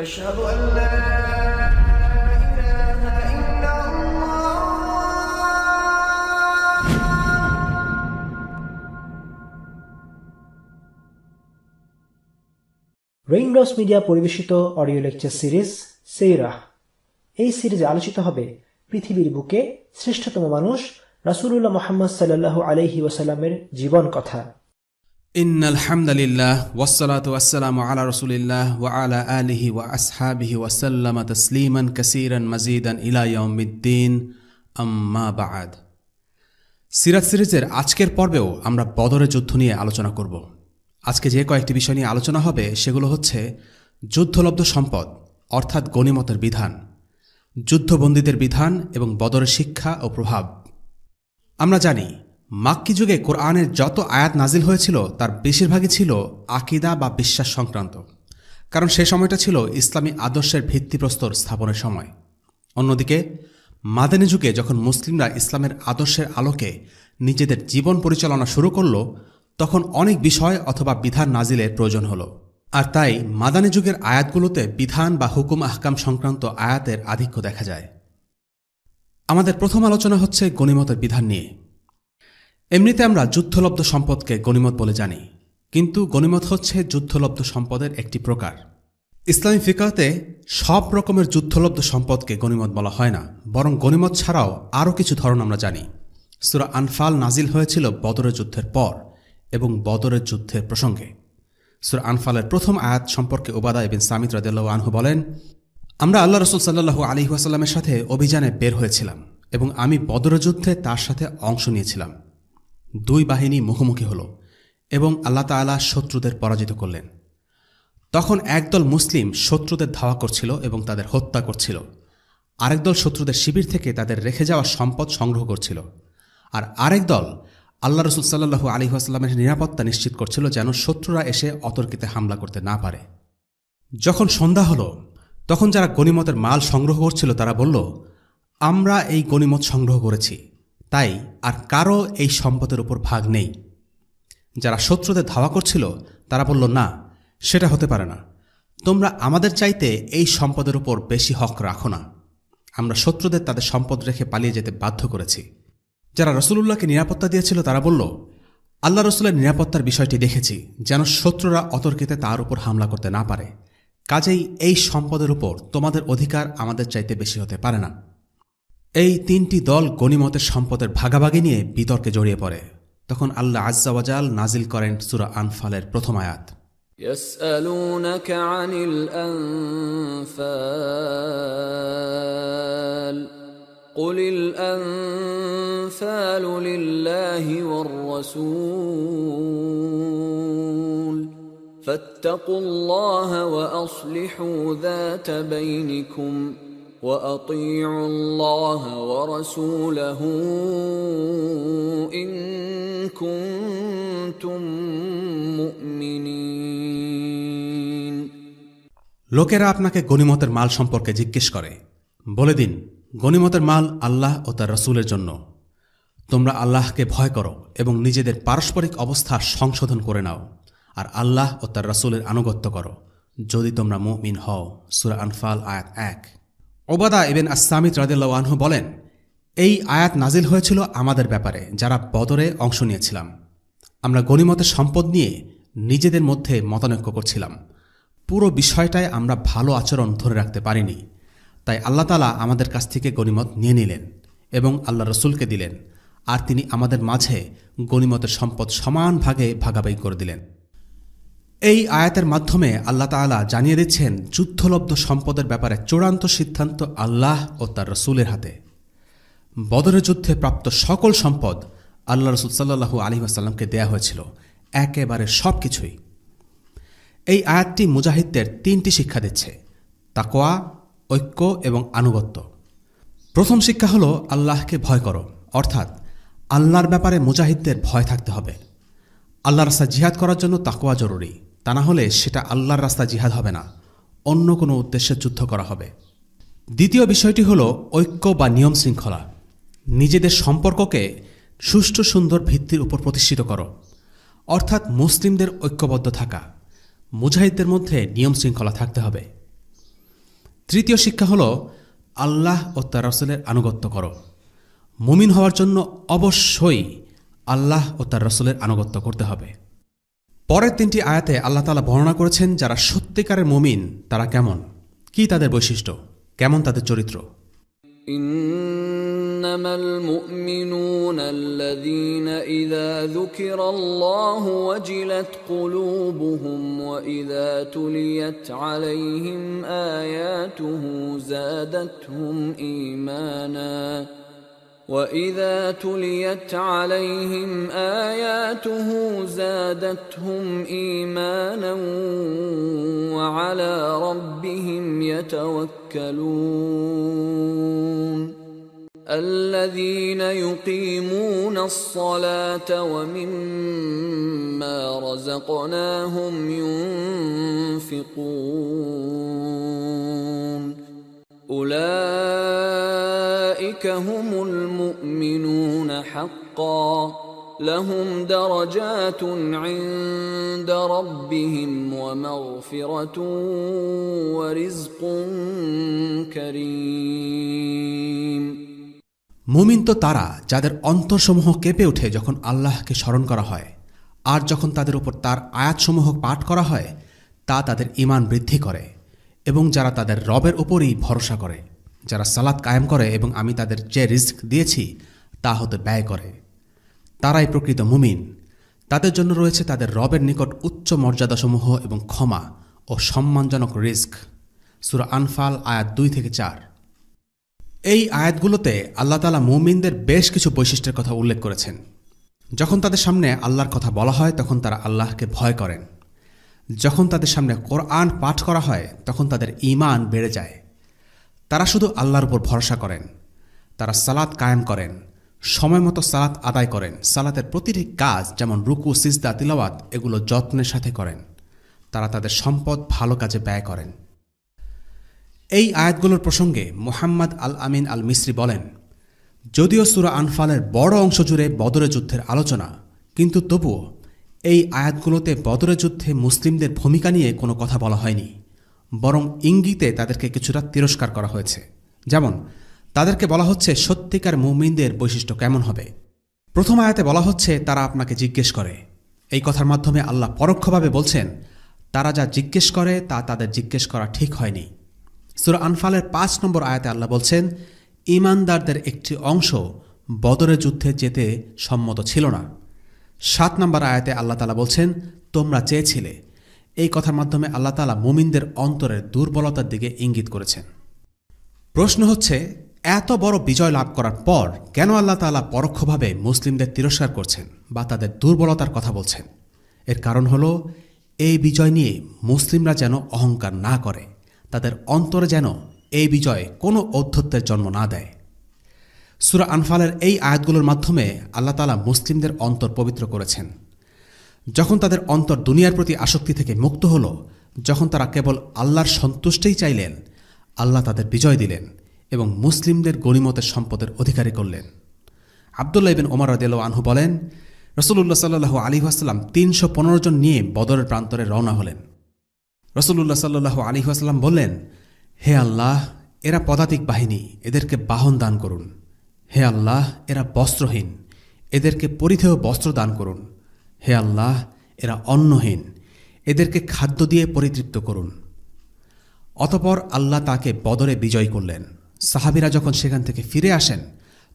أشهد أن لا إله إلا الله raindrops media পরিবেশিত audio lecture series সেইরাহ। এই সিরিজে আলোচিত হবে পৃথিবীর বুকে শ্রেষ্ঠতম মানুষ রাসূলুল্লাহ মুহাম্মদ সাল্লাল্লাহু আলাইহি ওয়াসাল্লামের জীবন কথা। ইন্নাল হামদালিল্লাহ ওয়াসসালাতু ওয়াসসালামু আলা রাসূলিল্লাহ ওয়া আলা আলিহি ওয়া আসহাবিহি ওয়া সাল্লামা তাসলিমান কাসীরান মাজিদান ইলা ইয়াউমিদ্দিন, আম্মা বা'দ। সিরাত সিরিজের আজকের পর্বেও আমরা বদরের যুদ্ধ নিয়ে আলোচনা করব। আজকে যে কয়েকটি বিষয় নিয়ে আলোচনা হবে সেগুলো হচ্ছে যুদ্ধলব্ধ সম্পদ অর্থাৎ গনিমতের বিধান, যুদ্ধবন্দীদের বিধান এবং বদরের শিক্ষা ও প্রভাব। আমরা জানি মাক্কি যুগে কোরআনের যত আয়াত নাজিল হয়েছিল তার বেশিরভাগই ছিল আকিদা বা বিশ্বাস সংক্রান্ত, কারণ সে সময়টা ছিল ইসলামী আদর্শের ভিত্তিপ্রস্তর স্থাপনের সময়। অন্যদিকে মাদানী যুগে যখন মুসলিমরা ইসলামের আদর্শের আলোকে নিজেদের জীবন পরিচালনা শুরু করল, তখন অনেক বিষয় অথবা বিধান নাজিলের প্রয়োজন হল। আর তাই মাদানী যুগের আয়াতগুলোতে বিধান বা হুকুম আহকাম সংক্রান্ত আয়াতের আধিক্য দেখা যায়। আমাদের প্রথম আলোচনা হচ্ছে গনিমতের বিধান নিয়ে। এমনিতে আমরা যুদ্ধলব্ধ সম্পদকে গনিমত বলে জানি, কিন্তু গনিমত হচ্ছে যুদ্ধলব্ধ সম্পদের একটি প্রকার। ইসলামী ফিকহতে সব রকমের যুদ্ধলব্ধ সম্পদকে গনিমত বলা হয় না, বরং গনিমত ছাড়াও আরও কিছু ধরন আমরা জানি। সূরা আনফাল নাজিল হয়েছিল বদরের যুদ্ধের পর এবং বদরের যুদ্ধের প্রসঙ্গে। সূরা আনফালের প্রথম আয়াত সম্পর্কে উবাদা ইবনে সামিত রাদিয়াল্লাহু আনহু বলেন, আমরা আল্লাহ রাসূল সাল্লাল্লাহু আলাইহি ওয়াসাল্লামের সাথে অভিযানে বের হয়েছিলাম এবং আমি বদরের যুদ্ধে তার সাথে অংশ নিয়েছিলাম। দুই বাহিনী মুখোমুখি হল এবং আল্লাহ তাআলা শত্রুদের পরাজিত করলেন। তখন একদল মুসলিম শত্রুদের ধাওয়া করছিল এবং তাদের হত্যা করছিল, আরেক দল শত্রুদের শিবির থেকে তাদের রেখে যাওয়া সম্পদ সংগ্রহ করছিল, আর আরেক দল আল্লাহ রাসূল সাল্লাল্লাহু আলাইহি ওয়াসাল্লামের নিরাপত্তা নিশ্চিত করছিল যেন শত্রুরা এসে অতর্কিতে হামলা করতে না পারে। যখন সন্ধ্যা হল তখন যারা গনিমতের মাল সংগ্রহ করছিল তারা বলল, আমরা এই গনিমত সংগ্রহ করেছি, তাই আর কারও এই সম্পদের উপর ভাগ নেই। যারা শত্রুদের ধাওয়া করছিল তারা বলল, না, সেটা হতে পারে না, তোমরা আমাদের চাইতে এই সম্পদের উপর বেশি হক রাখো না। আমরা শত্রুদের তাদের সম্পদ রেখে পালিয়ে যেতে বাধ্য করেছি। যারা রাসূলুল্লাহকে নিরাপত্তা দিয়েছিল তারা বলল, আল্লাহ রাসূলের নিরাপত্তার বিষয়টি দেখেছি যেন শত্রুরা অতর্কিতে তার উপর হামলা করতে না পারে, কাজেই এই সম্পদের উপর তোমাদের অধিকার আমাদের চাইতে বেশি হতে পারে না। এই তিনটি দল গনিমতের সম্পদের ভাগাভাগি নিয়ে বিতর্কে জড়িয়ে পড়ে। তখন আল্লাহ আজ্জা ওয়া জাল নাজিল করেন সূরা আনফালের প্রথম আয়াত, يسألونك عن الأنفال قل الأنفال لله والرسول فاتقوا الله وأصلحوا ذات بينكم وأطيعوا الله ورسوله إن كنتم مؤمنين। লোকেরা আপনাকে গনিমতের মাল সম্পর্কে জিজ্ঞেস করে, বলে দিন, গনিমতের মাল আল্লাহ ও তার রাসূলের জন্য। তোমরা আল্লাহকে ভয় করো এবং নিজেদের পারস্পরিক অবস্থা সংশোধন করে নাও, আর আল্লাহ ও তার রাসূলের আনুগত্য করো যদি তোমরা মুমিন হও। সূরা আনফাল আয়াত 1। উবাদা ইবনে আস-সামিত রাদিয়াল্লাহু আনহু বলেন, এই আয়াত নাজিল হয়েছিল আমাদের ব্যাপারে যারা বদরে অংশ নিয়েছিলাম। আমরা গনিমতের সম্পদ নিয়ে নিজেদের মধ্যে মতানৈক্য করছিলাম। পুরো বিষয়টায় আমরা ভালো আচরণ ধরে রাখতে পারিনি, তাই আল্লাহ তাআলা আমাদের কাছ থেকে গনিমত নিয়ে নিলেন এবং আল্লাহ রাসূলকে দিলেন, আর তিনি আমাদের মাঝে গনিমতের সম্পদ সমান ভাগে ভাগাভাগি করে দিলেন। এই আয়াতের মাধ্যমে আল্লাহ তাআলা জানিয়ে দিচ্ছেন যুদ্ধলব্ধ সম্পদের ব্যাপারে চূড়ান্ত সিদ্ধান্ত আল্লাহ ও তার রাসূলের হাতে। বদরের যুদ্ধে প্রাপ্ত সকল সম্পদ আল্লাহ রাসূল সাল্লাল্লাহু আলাইহি ওয়াসাল্লামকে দেয়া হয়েছিল, একেবারে সব কিছুই। এই আয়াতটি মুজাহিদদের তিনটি শিক্ষা দিচ্ছে: তাকওয়া, ঐক্য এবং আনুগত্য। প্রথম শিক্ষা হল আল্লাহকে ভয় করো, অর্থাৎ আল্লাহর ব্যাপারে মুজাহিদদের ভয় থাকতে হবে। আল্লাহর রাস্তায় জিহাদ করার জন্য তাকওয়া জরুরি, তা না হলে সেটা আল্লাহর রাস্তায় জিহাদ হবে না, অন্য কোনো উদ্দেশ্যে যুদ্ধ করা হবে। দ্বিতীয় বিষয়টি হল ঐক্য বা নিয়ম শৃঙ্খলা। নিজেদের সম্পর্ককে সুষ্ঠু সুন্দর ভিত্তির উপর প্রতিষ্ঠিত করো, অর্থাৎ মুসলিমদের ঐক্যবদ্ধ থাকা। মুজাহিদদের মধ্যে নিয়ম শৃঙ্খলা থাকতে হবে। তৃতীয় শিক্ষা হল আল্লাহ ও তার রাসূলের আনুগত্য করো। মুমিন হওয়ার জন্য অবশ্যই আল্লাহ ও তার রাসূলের আনুগত্য করতে হবে। পরের 3টি আয়াতে আল্লাহ তাআলা বর্ণনা করেছেন যারা সত্যিকারের মুমিন তারা কেমন, কি তাদের বৈশিষ্ট্য, কেমন তাদের চরিত্র। إنما المؤمنون الذين إذا ذكر الله وجلت قلوبهم وإذا تليت عليهم آياته زادتهم إيمانا وإذا تليت عليهم آياته زادتهم إيمانا وعلى ربهم يتوكلون الذين يقيمون الصلاة ومما رزقناهم ينفقون أولئك هم المؤمنون حقا لهم درجات عند ربهم ومغفرة ورزق كريم মুমিন তো তারা যাদের অন্তরসমূহ কেঁপে ওঠে যখন আল্লাহকে স্মরণ করা হয়, আর যখন তাদের উপর তার আয়াতসমূহ পাঠ করা হয় তা তাদের ঈমান বৃদ্ধি করে, এবং যারা তাদের রবের উপরই ভরসা করে, যারা সালাত কায়েম করে এবং আমি তাদের যে রিজক দিয়েছি তা হতে ব্যয় করে, তারাই প্রকৃত মুমিন। তাদের জন্য রয়েছে তাদের রবের নিকট উচ্চ মর্যাদাসমূহ এবং ক্ষমা ও সম্মানজনক রিজক। সূরা আনফাল আয়াত 2-4। এই আয়াতগুলোতে আল্লাহ তাআলা মুমিনদের বেশ কিছু বৈশিষ্ট্যের কথা উল্লেখ করেছেন। যখন তাদের সামনে আল্লাহর কথা বলা হয় তখন তারা আল্লাহকে ভয় করেন। যখন তাদের সামনে কোরআন পাঠ করা হয় তখন তাদের ঈমান বেড়ে যায়। তারা শুধু আল্লাহর উপর ভরসা করেন। তারা সালাত কায়েম করেন, সময় মতো সালাত আদায় করেন, সালাতের প্রতিটি কাজ যেমন রুকু, সিজদা, তিলাওয়াত এগুলো যত্নের সাথে করেন। তারা তাদের সম্পদ ভালো কাজে ব্যয় করেন। এই আয়াতগুলোর প্রসঙ্গে মুহাম্মদ আল আমিন আল মিসরি বলেন, যদিও সূরা আনফালের বড় অংশ জুড়ে বদরের যুদ্ধের আলোচনা, কিন্তু তবুও এই আয়াতগুলোতে বদরের যুদ্ধে মুসলিমদের ভূমিকা নিয়ে কোনো কথা বলা হয়নি, বরং ইঙ্গিতে তাদেরকে কিছুটা তিরস্কার করা হয়েছে। যেমন তাদেরকে বলা হচ্ছে সত্যিকার মুমিনদের বৈশিষ্ট্য কেমন হবে। প্রথম আয়াতে বলা হচ্ছে তারা আপনাকে জিজ্ঞেস করে। এই কথার মাধ্যমে আল্লাহ পরোক্ষভাবে বলছেন তারা যা জিজ্ঞেস করে তা তাদের জিজ্ঞেস করা ঠিক হয়নি। সূরা আনফালের 5 নম্বর আয়াতে আল্লাহ বলছেন ঈমানদারদের একটি অংশ বদরের যুদ্ধে যেতে সম্মত ছিল না। 7 নম্বর আয়াতে আল্লাহ তাআলা বলছেন তোমরা চেয়েছিলে। এই কথার মাধ্যমে আল্লাহ তাআলা মুমিনদের অন্তরের দুর্বলতার দিকে ইঙ্গিত করেছেন। প্রশ্ন হচ্ছে এত বড় বিজয় লাভ করার পর কেন আল্লাহ তাআলা পরোক্ষভাবে মুসলিমদের তিরস্কার করছেন বা তাদের দুর্বলতার কথা বলছেন? এর কারণ হল এই বিজয় নিয়ে মুসলিমরা যেন অহংকার না করে, তাদের অন্তরে যেন এই বিজয় কোনো ঔদ্ধত্যের জন্ম না দেয়। সূরা আনফালের এই আয়াতগুলোর মাধ্যমে আল্লাহ তাআলা মুসলিমদের অন্তর পবিত্র করেছেন। যখন তাদের অন্তর দুনিয়ার প্রতি আসক্তি থেকে মুক্ত হল, যখন তারা কেবল আল্লাহর সন্তুষ্টিই চাইলেন, আল্লাহ তাদের বিজয় দিলেন এবং মুসলিমদের গনিমতের সম্পদের অধিকারী করলেন। আব্দুল্লাহ ইবনে ওমর রাদিয়াল্লাহু আনহু বলেন, রাসূলুল্লাহ সাল্লাল্লাহু আলাইহি ওয়াসাল্লাম 315 জন নিয়ে বদরের প্রান্তরে রওনা হলেন। রাসূলুল্লাহ সাল্লাল্লাহু আলাইহি ওয়াসাল্লাম বললেন, হে আল্লাহ, এরা পদাতিক বাহিনী, এদেরকে বাহন দান করুন। হে আল্লাহ, এরা বস্ত্রহীন, এদেরকে পরিধেয় বস্ত্র দান করুন। হে আল্লাহ, এরা অন্নহীন, এদেরকে খাদ্য দিয়ে পরিতৃপ্ত করুন। অতঃপর আল্লাহ তাকে বদরে বিজয় করলেন। সাহাবীরা যখন সেখান থেকে ফিরে আসেন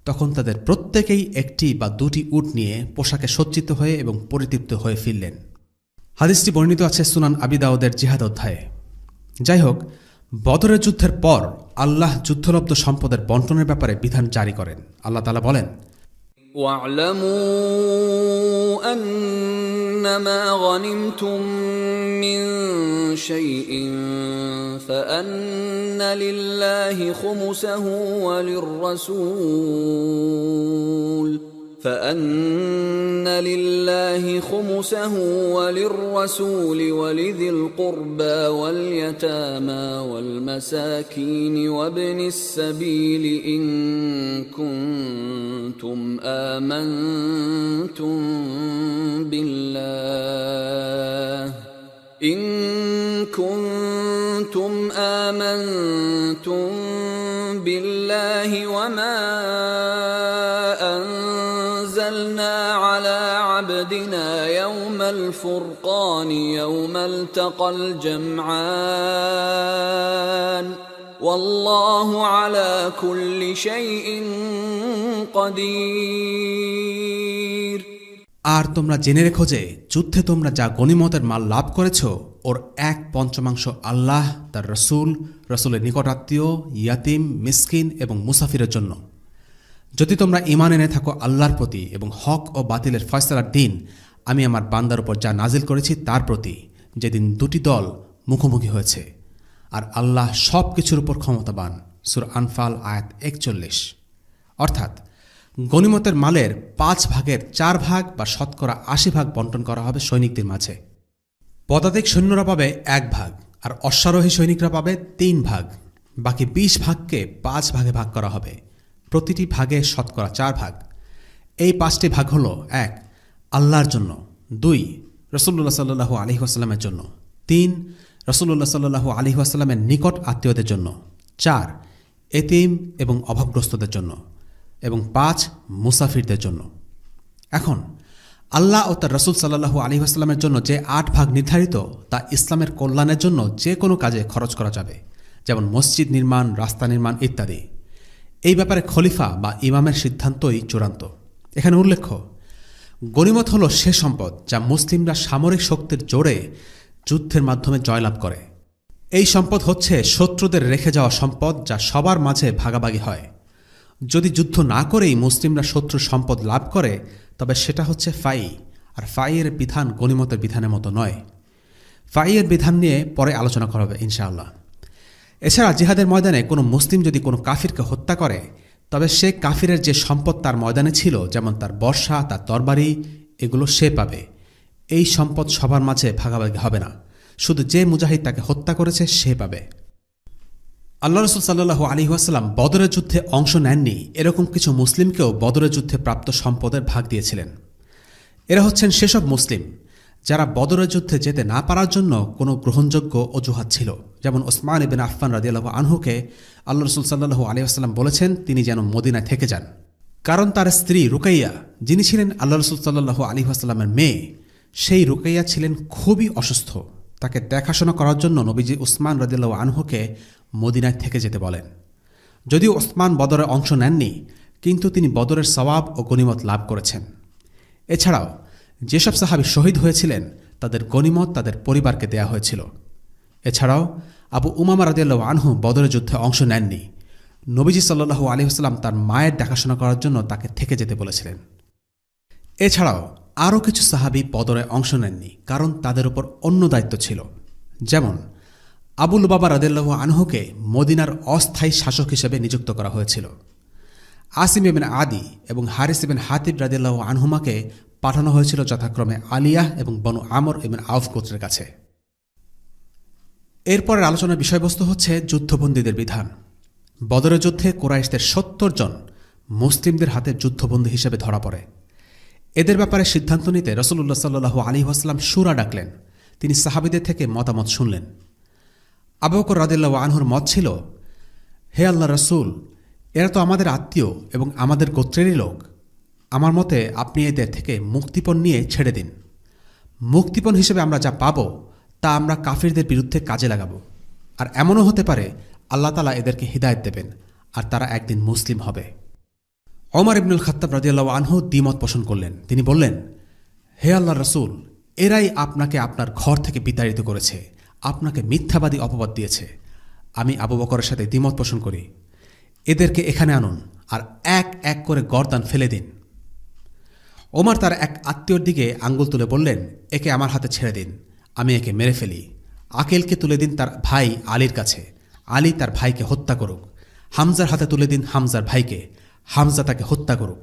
তখন তাদের প্রত্যেকেই 1টি বা 2টি উট নিয়ে পোশাকে সজ্জিত হয়ে এবং পরিতৃপ্ত হয়ে ফিরলেন। হাদিসটি বর্ণিত আছে সুনান আবি দাউদের জিহাদ অধ্যায়ে। যাই হোক, বদরের যুদ্ধের পর আল্লাহ যুদ্ধলব্ধ সম্পদের বন্টনের ব্যাপারে বিধান জারি করেন। আল্লাহ তাআলা বলেন, واعلموا أنما غنمتم من شيء فأن لله خمسه وللرسول ولذي القربى واليتامى والمساكين وابن السبيل إن كنتم آمنتم كنتم آمنتم بالله وما أنزلنا على عبدنا يوم الفرقان يوم التقى الجمعان والله على كل شيء قدير। আর তোমরা জেনে রেখো যে যুদ্ধে তোমরা যা গনিমতের মাল লাভ করেছ ওর 1/5 আল্লাহ, তার রসুল, রসুলের নিকটাত্মীয়, ইয়াতিম, মিসকিন এবং মুসাফিরের জন্য। যদি তোমরা ঈমান এনে থাকো আল্লাহর প্রতি এবং হক ও বাতিলের ফয়সালার দিন আমি আমার বান্দার উপর যা নাজিল করেছি তার প্রতি, যেদিন দুটি দল মুখোমুখি হয়েছে, আর আল্লাহ সব কিছুর উপর ক্ষমতাবান। সূরা আনফাল আয়াত 41। অর্থাৎ গনিমতের মালের 5 ভাগের 4 ভাগ বা শতকরা 80 ভাগ বন্টন করা হবে সৈনিকদের মাঝে। পদাতিক সৈন্যরা পাবে 1 ভাগ, আর অশ্বারোহী সৈনিকরা পাবে 3 ভাগ। বাকি 20 ভাগকে 5 ভাগে ভাগ করা হবে, প্রতিটি ভাগে শতকরা 4 ভাগ। এই 5টি ভাগ হল: 1 আল্লাহর জন্য, 2 রাসূলুল্লাহ সাল্লাল্লাহু আলাইহি ওয়াসাল্লামের জন্য, 3 রাসূলুল্লাহ সাল্লাল্লাহু আলাইহি ওয়াসাল্লামের নিকট আত্মীয়দের জন্য, 4 এতিম এবং অভাবগ্রস্তদের জন্য, এবং 5 মুসাফিরদের জন্য। এখন আল্লাহ ও তার রসুল সাল্লাল্লাহু আলাইহি ওয়াসাল্লামের জন্য যে 8 ভাগ নির্ধারিত তা ইসলামের কল্যাণের জন্য যে কোনো কাজে খরচ করা যাবে, যেমন মসজিদ নির্মাণ, রাস্তা নির্মাণ ইত্যাদি। এই ব্যাপারে খলিফা বা ইমামের সিদ্ধান্তই চূড়ান্ত। এখানে উল্লেখ্য, গনিমত হল সে সম্পদ যা মুসলিমরা সামরিক শক্তির জোরে যুদ্ধের মাধ্যমে জয়লাভ করে। এই সম্পদ হচ্ছে শত্রুদের রেখে যাওয়া সম্পদ যা সবার মাঝে ভাগাভাগি হয়। যদি যুদ্ধ না করেই মুসলিমরা শত্রুর সম্পদ লাভ করে তবে সেটা হচ্ছে ফাই, আর ফাইয়ের বিধান গনিমতের বিধানের মতো নয়। ফাইয়ের বিধান নিয়ে পরে আলোচনা করা হবে ইনশাআল্লাহ। এছাড়া জিহাদের ময়দানে কোনো মুসলিম যদি কোনো কাফিরকে হত্যা করে তবে সে কাফিরের যে সম্পদ তার ময়দানে ছিল, যেমন তার বর্শা, তার তরবারি, এগুলো সে পাবে। এই সম্পদ সবার মাঝে ভাগাভাগি হবে না, শুধু যে মুজাহিদ তাকে হত্যা করেছে সে পাবে। আল্লাহ রসুল সাল্লাল্লাহু আলাইহি ওয়াসাল্লাম বদরের যুদ্ধে অংশ নেননি এরকম কিছু মুসলিমকেও বদরের যুদ্ধে প্রাপ্ত সম্পদের ভাগ দিয়েছিলেন। এরা হচ্ছেন সেসব মুসলিম যারা বদরের যুদ্ধে যেতে না পারার জন্য কোনো গ্রহণযোগ্য অজুহাত ছিল, যেমন ওসমান ইবনে আফফান রাদিয়াল্লাহু আনহুকে আল্লাহ রসুল সাল্লাল্লাহু আলাইহি ওয়াসাল্লাম বলেছেন তিনি যেন মদিনায় থেকে যান, কারণ তার স্ত্রী রুকাইয়া, যিনি ছিলেন আল্লাহ রসুল সাল্লাল্লাহু আলাইহি ওয়াসাল্লামের মেয়ে, সেই রুকাইয়া ছিলেন খুবই অসুস্থ। তাকে দেখাশোনা করার জন্য নবীজি উসমান রাদিয়াল্লাহু আনহুকে মদিনায় থেকে যেতে বলেন। যদিও ওসমান বদরে অংশ নেননি, কিন্তু তিনি বদরের সওয়াব ও গনিমত লাভ করেছেন। এছাড়াও যেসব সাহাবী শহীদ হয়েছিলেন তাদের গনিমত তাদের পরিবারকে দেয়া হয়েছিল। এছাড়াও আবু উমামা রাদিয়াল্লাহু আনহু বদরের যুদ্ধে অংশ নেননি। নবীজি সাল্লাল্লাহু আলাইহি ওয়াসাল্লাম তার মায়ের দেখাশোনা করার জন্য তাকে থেকে যেতে বলেছিলেন। এছাড়াও আরও কিছু সাহাবী বদরে অংশ নেননি, কারণ তাদের উপর অন্য দায়িত্ব ছিল। যেমন আবু লুবাবা রাদিয়াল্লাহু আনহুকে মদিনার অস্থায়ী শাসক হিসেবে নিযুক্ত করা হয়েছিল। আসিম ইবনে আদি এবং হারিস ইবনে হাতিব রাদিয়াল্লাহু আনহুমাকে পাঠানো হয়েছিল যথাক্রমে আলিয়াহ এবং বনু আমর ইবনে আউফ গোত্রের কাছে। এরপরের আলোচনার বিষয়বস্তু হচ্ছে যুদ্ধবন্দীদের বিধান। বদরের যুদ্ধে কুরাইশদের 70 জন মুসলিমদের হাতে যুদ্ধবন্দী হিসেবে ধরা পড়ে। এদের ব্যাপারে সিদ্ধান্ত নিতে রাসূলুল্লাহ সাল্লাল্লাহু আলাইহি ওয়াসাল্লাম শুরা ডাকলেন। তিনি সাহাবীদের থেকে মতামত শুনলেন। আবু বকর রাদিয়াল্লাহু আনহুর মত ছিল, হে আল্লাহ রসুল, এরা তো আমাদের আত্মীয় এবং আমাদের গোত্রেরই লোক। আমার মতে আপনি এদের থেকে মুক্তিপণ নিয়ে ছেড়ে দিন। মুক্তিপণ হিসেবে আমরা যা পাব তা আমরা কাফিরদের বিরুদ্ধে কাজে লাগাব, আর এমনও হতে পারে আল্লাহ তাআলা এদেরকে হিদায়াত দেবেন আর তারা একদিন মুসলিম হবে। ওমর ইবনুল খাত্তাব রাদিয়াল্লাহু আনহু দ্বিমত পোষণ করলেন। তিনি বললেন, হে আল্লাহ রসুল, এরাই আপনাকে আপনার ঘর থেকে বিতাড়িত করেছে, আপনাকে মিথ্যাবাদী অপবাদ দিয়েছে। আমি আবু বকরের সাথে দ্বিমত পোষণ করি। এদেরকে এখানে আনুন আর এক এক করে গর্দান ফেলে দিন। ওমর তার এক আত্মীয়র দিকে আঙ্গুল তুলে বললেন, একে আমার হাতে ছেড়ে দিন, আমি একে মেরে ফেলি। আকিলকে তুলে দিন তার ভাই আলীর কাছে, আলী তার ভাইকে হত্যা করুক। হামজার হাতে তুলে দিন হামজার ভাইকে, হামজা তাকে হত্যা করুক।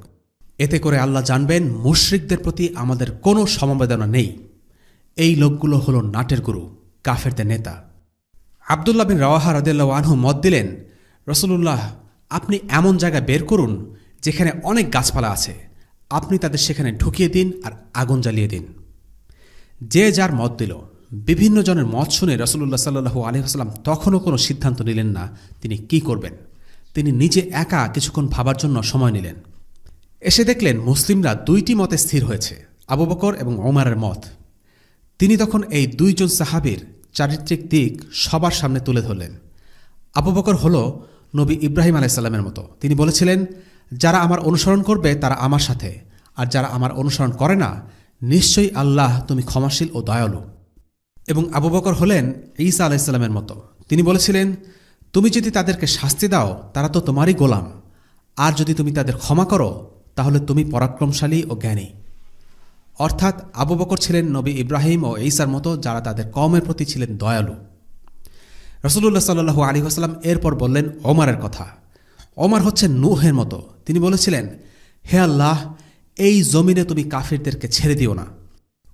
এতে করে আল্লাহ জানবেন মুশরিকদের প্রতি আমাদের কোনো সমবেদনা নেই। এই লোকগুলো হলো নাটের গুরু, কাফেরদের নেতা। আব্দুল্লাহ বিন রাওয়াহা রাদিয়াল্লাহু আনহু মত দিলেন, রাসূলুল্লাহ, আপনি এমন জায়গায় বের করুন যেখানে অনেক গাছপালা আছে, আপনি তাদের সেখানে ঢুকিয়ে দিন আর আগুন জ্বালিয়ে দিন। যে যার মত দিল। বিভিন্ন জনের মত শুনে রাসূলুল্লাহ সাল্লাল্লাহু আলাইহি ওয়াসাল্লাম তখনও কোনো সিদ্ধান্ত নিলেন না তিনি কি করবেন। তিনি নিজে একা কিছুক্ষণ ভাবার জন্য সময় নিলেন। এসে দেখলেন মুসলিমরা দুইটি মতে স্থির হয়েছে, আবু বকর এবং ওমরের মত। তিনি তখন এই দুইজন সাহাবীর চারিত্রিক দিক সবার সামনে তুলে ধরলেন। আবু বকর হল নবী ইব্রাহিম আলাইহিস সালামের মতো। তিনি বলেছিলেন, যারা আমার অনুসরণ করবে তারা আমার সাথে, আর যারা আমার অনুসরণ করে না, নিশ্চয়ই আল্লাহ তুমি ক্ষমাশীল ও দয়ালু। এবং আবু বকর হলেন ঈসা আলাইহিস সালামের মতো। তিনি বলেছিলেন, তুমি যদি তাদেরকে শাস্তি দাও তারা তো তোমারই গোলাম, আর যদি তুমি তাদের ক্ষমা করো তাহলে তুমি পরাক্রমশালী ও জ্ঞানী। অর্থাৎ আবু বকর ছিলেন নবী ইব্রাহিম ও ঈসার মতো, যারা তাদের কওমের প্রতি ছিলেন দয়ালু। রাসূলুল্লাহ সাল্লাল্লাহু আলাইহি ওয়াসাল্লাম এরপর বললেন ওমরের কথা। ওমর হচ্ছেন নূহের মতো। তিনি বলেছিলেন, হে আল্লাহ, এই জমিনে তুমি কাফিরদেরকে ছেড়ে দিও না।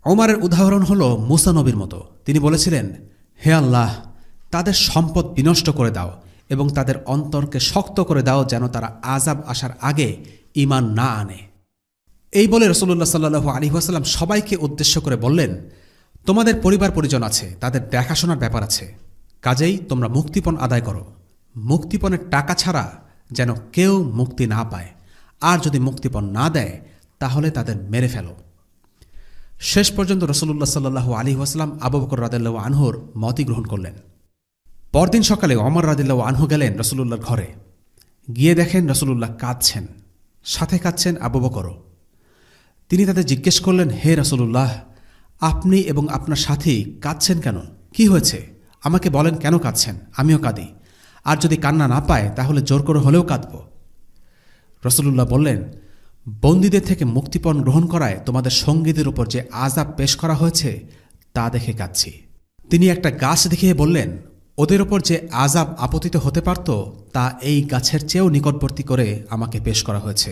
ওমরের উদাহরণ হল মুসা নবীর মতো। তিনি বলেছিলেন, হে আল্লাহ, তাদের সম্পদ বিনষ্ট করে দাও এবং তাদের অন্তরকে শক্ত করে দাও, যেন তারা আযাব আসার আগে ঈমান না আনে। এই বলে রাসূলুল্লাহ সাল্লাল্লাহু আলাইহি ওয়াসাল্লাম সবাইকে উদ্দেশ্য করে বললেন, তোমাদের পরিবার পরিজন আছে, তাদের দেখাশোনার ব্যাপার আছে, কাজেই তোমরা মুক্তিপণ আদায় করো। মুক্তিপণের টাকা ছাড়া যেন কেউ মুক্তি না পায়, আর যদি মুক্তিপণ না দেয় তাহলে তাদের মেরে ফেলো। শেষ পর্যন্ত রাসূলুল্লাহ সাল্লাল্লাহু আলাইহি ওয়াসাল্লাম আবু বকর রাদিয়াল্লাহু আনহুর মতই গ্রহণ করলেন। পরদিন সকালে ওমর রাদিয়াল্লাহু আনহু গেলেন রাসূলুল্লাহর ঘরে। গিয়ে দেখেন রাসূলুল্লাহ কাঁদছেন, সাথে কাঁদছেন আবু বকরও। তিনি তাদের জিজ্ঞেস করলেন, হে রাসূলুল্লাহ, আপনি এবং আপনার সাথী কাঁদছেন কেন? কি হয়েছে? আমাকে বলেন কেন কাঁদছেন, আমিও কাঁদি, আর যদি কান্না না পায় তাহলে জোর করে হলেও কাঁদব। রাসূলুল্লাহ বললেন, বন্দীদের থেকে মুক্তিপণ গ্রহণ করায় তোমাদের সঙ্গীদের উপর যে আযাব পেশ করা হয়েছে তা দেখে কাঁদছি। তিনি একটা গাছ দেখিয়ে বললেন, ওদের ওপর যে আযাব আপতিত হতে পারত তা এই গাছের চেয়েও নিকটবর্তী করে আমাকে পেশ করা হয়েছে।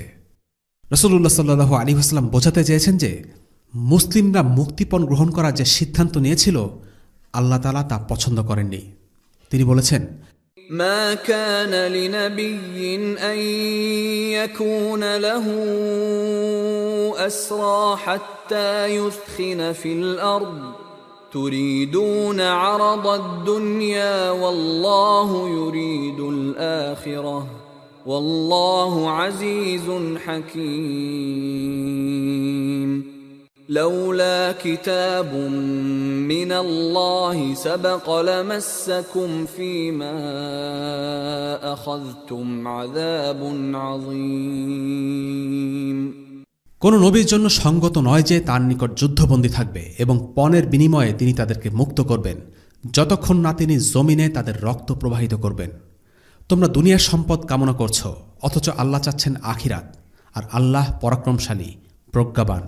রাসূলুল্লাহ সাল্লাল্লাহু আলাইহি ওয়াসাল্লাম বোঝাতে চেয়েছেন যে মুসলিমরা মুক্তিপণ গ্রহণ করার যে সিদ্ধান্ত নিয়েছিল আল্লাহ তাআলা তা পছন্দ করেননি। তিনি বলেছেন, ما كان لنبي أن يكون له أسرى حتى يثخن في الأرض تريدون عرض الدنيا والله يريد الآخرة والله عزيز حكيم لولا كتاب من الله سبق لمسكم فيما أخذتم عذاب عظيم কোন নবীর জন্য সঙ্গত নয় যে তার নিকট যুদ্ধবন্দী থাকবে এবং পণের বিনিময়ে তিনি তাদেরকে মুক্ত করবেন, যতক্ষণ না তিনি জমিনে তাদের রক্ত প্রবাহিত করবেন। তোমরা দুনিয়ার সম্পদ কামনা করছ, অথচ আল্লাহ চাচ্ছেন আখিরাত, আর আল্লাহ পরাক্রমশালী, প্রজ্ঞাবান।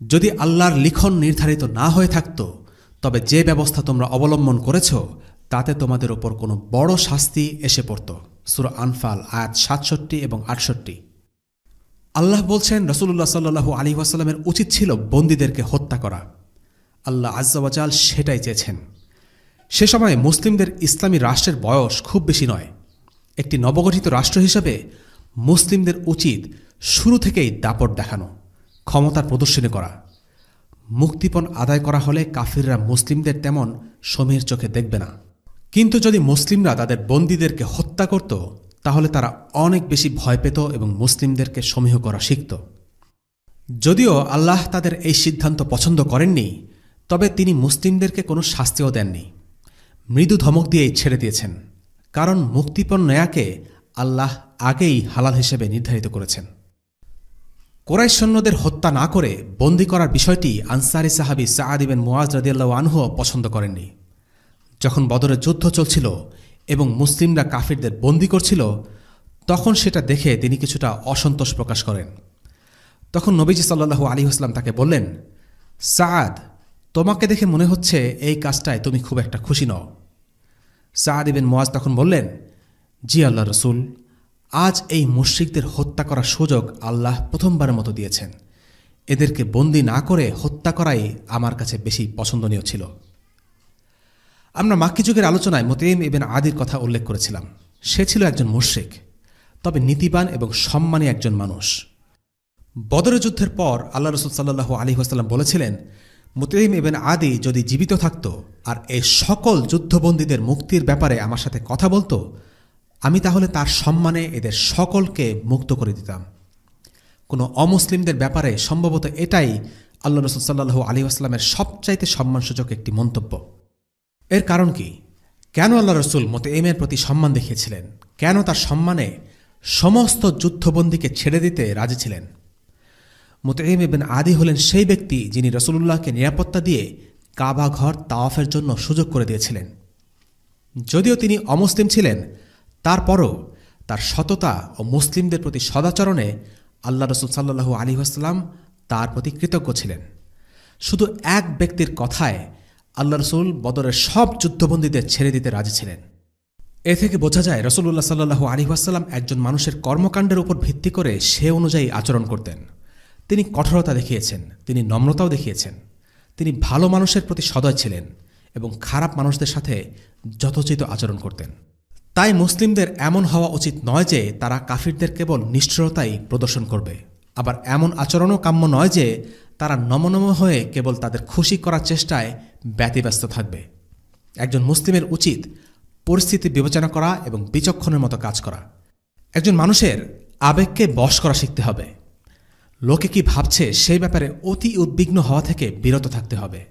যদি আল্লাহর লিখন নির্ধারিত না হয়ে থাকত, তবে যে ব্যবস্থা তোমরা অবলম্বন করেছ তাতে তোমাদের ওপর কোনো বড় শাস্তি এসে পড়ত। সূরা আনফাল আয়াত ৬৭ এবং ৬৮। আল্লাহ বলছেন, রাসূলুল্লাহ সাল্লাল্লাহু আলাইহি ওয়াসাল্লামের উচিত ছিল বন্দীদেরকে হত্যা করা। আল্লাহ আজ্জা ওয়া জাল সেটাই চেয়েছেন। সে সময়ে মুসলিমদের ইসলামী রাষ্ট্রের বয়স খুব বেশি নয়। একটি নবগঠিত রাষ্ট্র হিসেবে মুসলিমদের উচিত শুরু থেকেই দাপট দেখানো, ক্ষমতার প্রদর্শনী করা। মুক্তিপণ আদায় করা হলে কাফিররা মুসলিমদের তেমন সমীর চোখে দেখবে না। কিন্তু যদি মুসলিমরা তাদের বন্দীদেরকে হত্যা করত তাহলে তারা অনেক বেশি ভয় পেত এবং মুসলিমদেরকে সমীহ করা শিখত। যদিও আল্লাহ তাদের এই সিদ্ধান্ত পছন্দ করেননি, তবে তিনি মুসলিমদেরকে কোনো শাস্তিও দেননি, মৃদু ধমক দিয়েই ছেড়ে দিয়েছেন। কারণ মুক্তিপণ নেয়াকে আল্লাহ আগেই হালাল হিসেবে নির্ধারিত করেছেন। কুরাইশ সৈন্যদের হত্যা না করে বন্দী করার বিষয়টি আনসারী সাহাবী সাআদ ইবনে মুআয রাদিয়াল্লাহু আনহু পছন্দ করেননি। যখন বদরের যুদ্ধ চলছিল এবং মুসলিমরা কাফিরদের বন্দী করছিল, তখন সেটা দেখে তিনি কিছুটা অসন্তোষ প্রকাশ করেন। তখন নবীজি সাল্লাল্লাহু আলাইহি ওয়াসাল্লাম তাকে বললেন, সাআদ, তোমাকে দেখে মনে হচ্ছে এই কাজটায় তুমি খুব একটা খুশি নও। সাআদ ইবনে মুআয তখন বললেন, জি আল্লাহ রাসূল, আজ এই মুশরিকদের হত্যা করার সুযোগ আল্লাহ প্রথমবারের মতো দিয়েছেন। এদেরকে বন্দী না করে হত্যা করাই আমার কাছে বেশি পছন্দনীয় ছিল। আমরা মাক্কী যুগের আলোচনায় মুতাইম ইবনে আদির কথা উল্লেখ করেছিলাম। সে ছিল একজন মুশরিক, তবে নীতিবান এবং সম্মানী একজন মানুষ। বদরের যুদ্ধের পর আল্লাহ রাসূল সাল্লাল্লাহু আলাইহি ওয়াসাল্লাম বলেছিলেন, মুতঈম ইবনে আদি যদি জীবিত থাকত আর এই সকল যুদ্ধবন্দীদের মুক্তির ব্যাপারে আমার সাথে কথা বলতো, আমি তাহলে তার সম্মানে এদের সকলকে মুক্ত করে দিতাম। কোনো অমুসলিমদের ব্যাপারে সম্ভবত এটাই আল্লাহ রাসূল সাল্লাল্লাহু আলাইহি ওয়াসাল্লামের সবচাইতে সম্মানসূচক একটি মন্তব্য। এর কারণ কি? কেন আল্লাহ রাসূল মুতঈমের প্রতি সম্মান দেখিয়েছিলেন? কেন তার সম্মানে সমস্ত যুদ্ধবন্দীকে ছেড়ে দিতে রাজি ছিলেন? মুতঈম ইবনে আদি হলেন সেই ব্যক্তি যিনি রাসূলুল্লাহকে নিরাপত্তা দিয়ে কাবা ঘর তাওয়াফের জন্য সুযোগ করে দিয়েছিলেন। যদিও তিনি অমুসলিম ছিলেন, তারপরও তার সততা ও মুসলিমদের প্রতি সদাচরণে আল্লাহ রাসূল সাল্লাল্লাহু আলাইহি ওয়াসাল্লাম তার প্রতি কৃতজ্ঞ ছিলেন। শুধু এক ব্যক্তির কথায় আল্লাহ রাসূল বদরের সব যুদ্ধবন্দীদের ছেড়ে দিতে রাজি ছিলেন। এ থেকে বোঝা যায় রাসূলুল্লাহ সাল্লাল্লাহু আলাইহি ওয়াসাল্লাম একজন মানুষের কর্মকাণ্ডের উপর ভিত্তি করে সে অনুযায়ী আচরণ করতেন। তিনি কঠোরতা দেখিয়েছেন, তিনি নম্রতাও দেখিয়েছেন, তিনি ভালো মানুষের প্রতি সদয় ছিলেন এবং খারাপ মানুষদের সাথে যথোচিত আচরণ করতেন। তাই মুসলিমদের এমন হওয়া উচিত নয় যে তারা কাফিরদের কেবল নিষ্ঠুরতাই প্রদর্শন করবে, আবার এমন আচরণও কাম্য নয় যে তারা নমনম হয়ে কেবল তাদের খুশি করার চেষ্টায় ব্যতিব্যস্ত থাকবে। একজন মুসলিমের উচিত পরিস্থিতি বিবেচনা করা এবং বিচক্ষণের মতো কাজ করা। একজন মানুষের আবেগকে বশ করা শিখতে হবে। লোকে কি ভাবছে সেই ব্যাপারে অতি উদ্বিগ্ন হওয়া থেকে বিরত থাকতে হবে।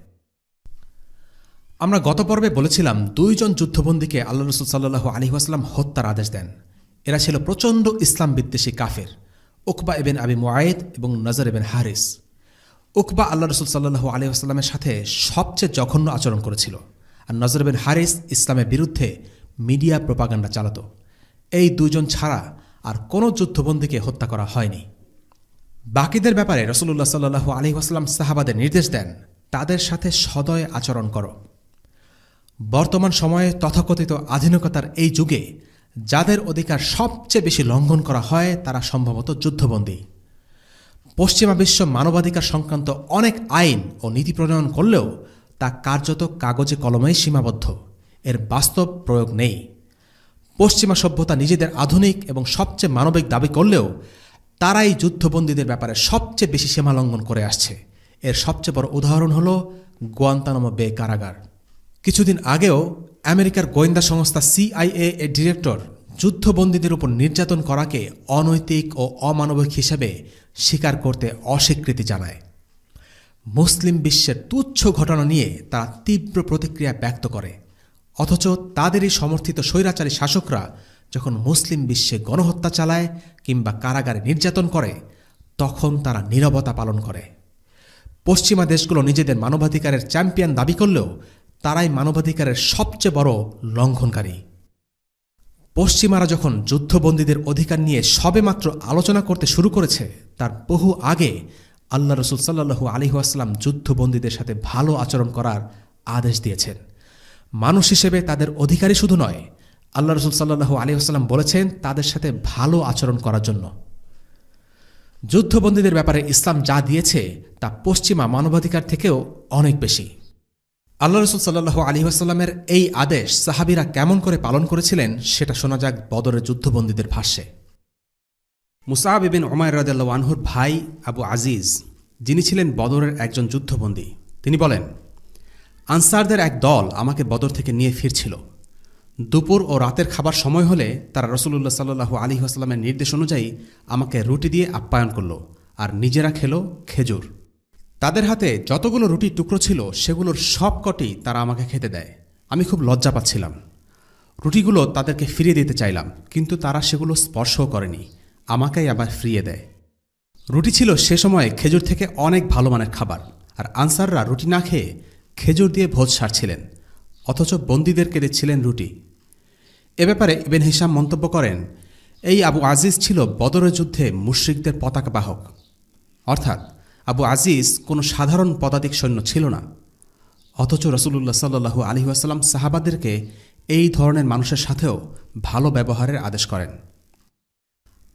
আমরা গত পর্বে বলেছিলাম 2 জন যুদ্ধবন্দীকে আল্লাহ রাসূল সাল্লাল্লাহু আলাইহি ওয়াসাল্লাম হত্যার আদেশ দেন। এরা ছিল প্রচণ্ড ইসলাম বিদ্বেষী কাফের, উকবা ইবনে আবি মুআইদ এবং নজর ইবনে হারিস। উকবা আল্লাহ রাসূল সাল্লাল্লাহু আলাইহি ওয়াসাল্লামের সাথে সবচেয়ে জঘন্য আচরণ করেছিল, আর নজর ইবনে হারিস ইসলামের বিরুদ্ধে মিডিয়া প্রোপাগান্ডা চালাত। এই 2 জন ছাড়া আর কোনো যুদ্ধবন্দীকে হত্যা করা হয়নি। বাকিদের ব্যাপারে রাসূলুল্লাহ সাল্লাল্লাহু আলাইহি ওয়াসাল্লাম সাহাবাদের নির্দেশ দেন, তাদের সাথে সদয় আচরণ করো। বর্তমান সময়ে তথাকথিত আধুনিকতার এই যুগে যাদের অধিকার সবচেয়ে বেশি লঙ্ঘন করা হয় তারা সম্ভবত যুদ্ধবন্দী। পশ্চিমা বিশ্ব মানবাধিকার সংক্রান্ত অনেক আইন ও নীতি প্রণয়ন করলেও তা কার্যত কাগজে কলমেই সীমাবদ্ধ, এর বাস্তব প্রয়োগ নেই। পশ্চিমা সভ্যতা নিজেদের আধুনিক এবং সবচেয়ে মানবিক দাবি করলেও তারাই যুদ্ধবন্দীদের ব্যাপারে সবচেয়ে বেশি সীমালঙ্ঘন করে আসছে। এর সবচেয়ে বড় উদাহরণ হল গুয়ান্তানামো বে কারাগার। কিছুদিন আগেও আমেরিকার গোয়েন্দা সংস্থা CIA এর ডিরেক্টর যুদ্ধবন্দীদের উপর নির্যাতন করাকে অনৈতিক ও অমানবিক হিসেবে স্বীকার করতে অস্বীকৃতি জানায়। মুসলিম বিশ্বের তুচ্ছ ঘটনা নিয়ে তারা তীব্র প্রতিক্রিয়া ব্যক্ত করে, অথচ তাদেরই সমর্থিত স্বৈরাচারী শাসকরা যখন মুসলিম বিশ্বে গণহত্যা চালায় কিংবা কারাগারে নির্যাতন করে তখন তারা নীরবতা পালন করে। পশ্চিমা দেশগুলো নিজেদের মানবাধিকারের চ্যাম্পিয়ন দাবি করলেও তারাই মানবাধিকারের সবচেয়ে বড় লঙ্ঘনকারী। পশ্চিমারা যখন যুদ্ধবন্দীদের অধিকার নিয়ে সবেমাত্র আলোচনা করতে শুরু করেছে তার বহু আগে আল্লাহ রাসূল সাল্লাল্লাহু আলাইহি ওয়াসাল্লাম যুদ্ধবন্দীদের সাথে ভালো আচরণ করার আদেশ দিয়েছেন। মানুষ হিসেবে তাদের অধিকারী শুধু নয়, আল্লাহ রাসূল সাল্লাল্লাহু আলাইহি ওয়াসাল্লাম বলেছেন তাদের সাথে ভালো আচরণ করার জন্য। যুদ্ধবন্দীদের ব্যাপারে ইসলাম যা দিয়েছে তা পশ্চিমা মানবাধিকার থেকেও অনেক বেশি। আল্লাহ রাসূল সাল্লাল্লাহু আলাইহি ওয়াসাল্লামের এই আদেশ সাহাবীরা কেমন করে পালন করেছিলেন সেটা শোনা যাক বদরের যুদ্ধবন্দীদের ভাষ্যে। মুসআব ইবনে উমাইর রাদিয়াল্লাহু আনহুর ভাই আবু আজিজ, যিনি ছিলেন বদরের একজন যুদ্ধবন্দী, তিনি বলেন, আনসারদের এক দল আমাকে বদর থেকে নিয়ে ফিরছিল। দুপুর ও রাতের খাবার সময় হলে তারা রাসূলুল্লাহ সাল্লাল্লাহু আলাইহি ওয়াসাল্লামের নির্দেশ অনুযায়ী আমাকে রুটি দিয়ে আপ্যায়ন করল আর নিজেরা খেল খেজুর। তাদের হাতে যতগুলো রুটির টুকরো ছিল সেগুলোর সবকটি তারা আমাকে খেতে দেয়। আমি খুব লজ্জা পাচ্ছিলাম। রুটিগুলো তাদেরকে ফিরিয়ে দিতে চাইলাম, কিন্তু তারা সেগুলো স্পর্শও করেনি, আমাকেই আবার ফিরিয়ে দেয়। রুটি ছিল সে সময়ে খেজুর থেকে অনেক ভালো মানের খাবার, আর আনসাররা রুটি না খেয়ে খেজুর দিয়ে ভোজ সারছিলেন, অথচ বন্দীদেরকে দিচ্ছিলেন রুটি। এ ব্যাপারে ইবনে হিশাম মন্তব্য করেন, এই আবু আজিজ ছিল বদরের যুদ্ধে মুশরিকদের পতাকা বাহক, অর্থাৎ আবু আজিজ কোনো সাধারণ পদাতিক সৈন্য ছিল না। অথচ রাসূলুল্লাহ সাল্লাল্লাহু আলাইহি ওয়াসাল্লাম সাহাবাদেরকে এই ধরনের মানুষের সাথেও ভালো ব্যবহারের আদেশ করেন।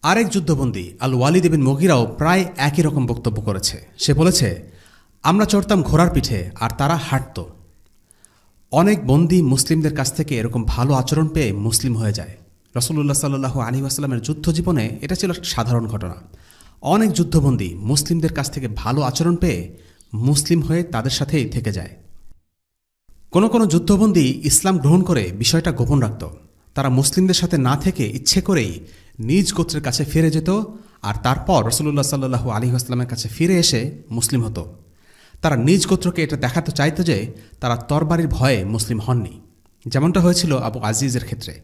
আরেক যুদ্ধবন্দী আল ওয়ালিদ ইবনে মুগীরাও প্রায় একই রকম বক্তব্য করেছে। সে বলেছে, আমরা চড়তাম ঘোড়ার পিঠে আর তারা হাঁটত। অনেক বন্দী মুসলিমদের কাছ থেকে এরকম ভালো আচরণ পেয়ে মুসলিম হয়ে যায়। রাসূলুল্লাহ সাল্লাল্লাহু আলাইহি ওয়াসাল্লামের যুদ্ধ জীবনে এটা ছিল সাধারণ ঘটনা। অনেক যুদ্ধবন্দী মুসলিমদের কাছ থেকে ভালো আচরণ পেয়ে মুসলিম হয়ে তাদের সাথেই থেকে যায়। কোনো কোনো যুদ্ধবন্দী ইসলাম গ্রহণ করে বিষয়টা গোপন রাখত। তারা মুসলিমদের সাথে না থেকে ইচ্ছে করেই নিজ গোত্রের কাছে ফিরে যেত, আর তারপর রাসূলুল্লাহ সাল্লাল্লাহু আলাইহি ওয়াসাল্লামের কাছে ফিরে এসে মুসলিম হতো। তারা নিজ গোত্রকে এটা দেখাতে চাইত যে তারা তরবারির ভয়ে মুসলিম হননি, যেমনটা হয়েছিল আবু আজিজের ক্ষেত্রে।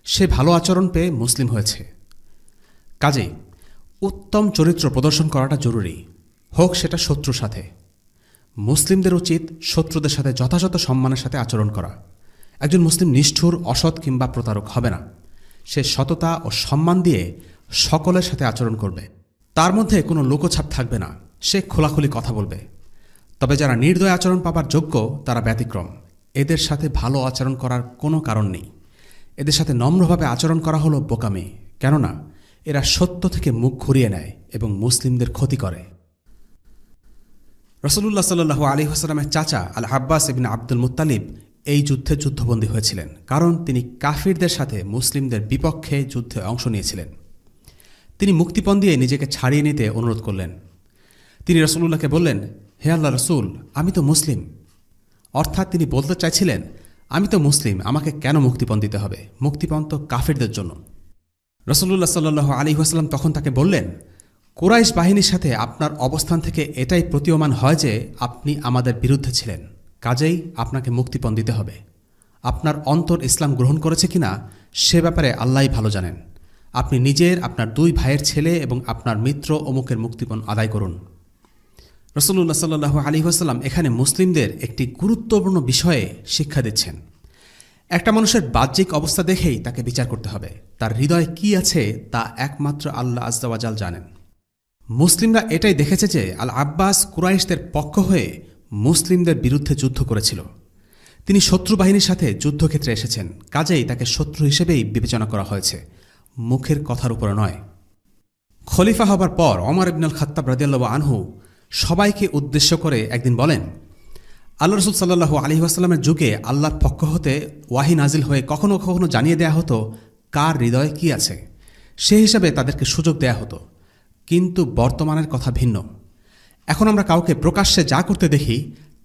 সে ভালো আচরণ পেয়ে মুসলিম হয়েছে। কাজেই উত্তম চরিত্র প্রদর্শন করাটা জরুরি, হোক সেটা শত্রুর সাথে। মুসলিমদের উচিত শত্রুদের সাথে যথাযথ সম্মানের সাথে আচরণ করা। একজন মুসলিম নিষ্ঠুর, অসৎ কিংবা প্রতারক হবে না। সে সততা ও সম্মান দিয়ে সকলের সাথে আচরণ করবে। তার মধ্যে কোনো লোকছাপ থাকবে না। সে খোলাখুলি কথা বলবে। তবে যারা নির্দয় আচরণ পাবার যোগ্য তারা ব্যতিক্রম। এদের সাথে ভালো আচরণ করার কোনো কারণ নেই। এদের সাথে নম্রভাবে আচরণ করা হলো বোকামি, কেননা এরা সত্য থেকে মুখ ঘুরিয়ে নেয় এবং মুসলিমদের ক্ষতি করে। রাসূলুল্লাহ সাল্লাল্লাহু আলাইহি ওয়াসাল্লামের চাচা আল আব্বাস ইবনে আব্দুল মুত্তালিব এই যুদ্ধে যুদ্ধবন্দী হয়েছিলেন, কারণ তিনি কাফিরদের সাথে মুসলিমদের বিপক্ষে যুদ্ধে অংশ নিয়েছিলেন। তিনি মুক্তিপণ দিয়ে নিজেকে ছাড়িয়ে নিতে অনুরোধ করলেন। তিনি রাসূলুল্লাহকে বললেন, হে আল্লাহ রাসূল, আমি তো মুসলিম। অর্থাৎ তিনি বলতে চাইছিলেন, আমি তো মুসলিম, আমাকে কেন মুক্তিপণ দিতে হবে? মুক্তিপণ তো কাফিরদের জন্য। রাসূলুল্লাহ সাল্লাল্লাহু আলাইহি ওয়াসাল্লাম তখন তাকে বললেন, কুরাইশ বাহিনীর সাথে আপনার অবস্থান থেকে এটাই প্রতীয়মান হয় যে আপনি আমাদের বিরুদ্ধে ছিলেন, কাজেই আপনাকে মুক্তিপণ দিতে হবে। আপনার অন্তর ইসলাম গ্রহণ করেছে কিনা সে ব্যাপারে আল্লাহই ভালো জানেন। আপনি নিজের, আপনার 2 ভাইয়ের ছেলে এবং আপনার মিত্র অমুকের মুক্তিপণ আদায় করুন। রাসূলুল্লাহ সাল্লাল্লাহু আলাইহি ওয়াসাল্লাম এখানে মুসলিমদের একটি গুরুত্বপূর্ণ বিষয়ে শিক্ষা দিচ্ছেন। একটা মানুষের বাহ্যিক অবস্থা দেখেই তাকে বিচার করতে হবে। তার হৃদয়ে কি আছে তা একমাত্র আল্লাহ আযজা ওয়া জাল জানেন। মুসলিমরা এটাই দেখেছে যে আল আব্বাস কুরাইশদের পক্ষ হয়ে মুসলিমদের বিরুদ্ধে যুদ্ধ করেছিল। তিনি শত্রু বাহিনীর সাথে যুদ্ধক্ষেত্রে এসেছেন, কাজেই তাকে শত্রু হিসেবেই বিবেচনা করা হয়েছে, মুখের কথার উপর নয়। খলিফা হবার পর ওমর ইবনে আল খাত্তাব রাদিয়াল্লাহু আনহু সবাইকে উদ্দেশ্য করে একদিন বলেন, আল্লাহ রাসূল সাল্লাল্লাহু আলাইহি ওয়াসাল্লামের যুগে আল্লাহর পক্ষ হতে ওয়াহি নাজিল হয়ে কখনো কখনো জানিয়ে দেয়া হতো কার হৃদয়ে কি আছে, সেই হিসাবে তাদেরকে সুযোগ দেয়া হতো। কিন্তু বর্তমানের কথা ভিন্ন। এখন আমরা কাউকে প্রকাশ্যে যা করতে দেখি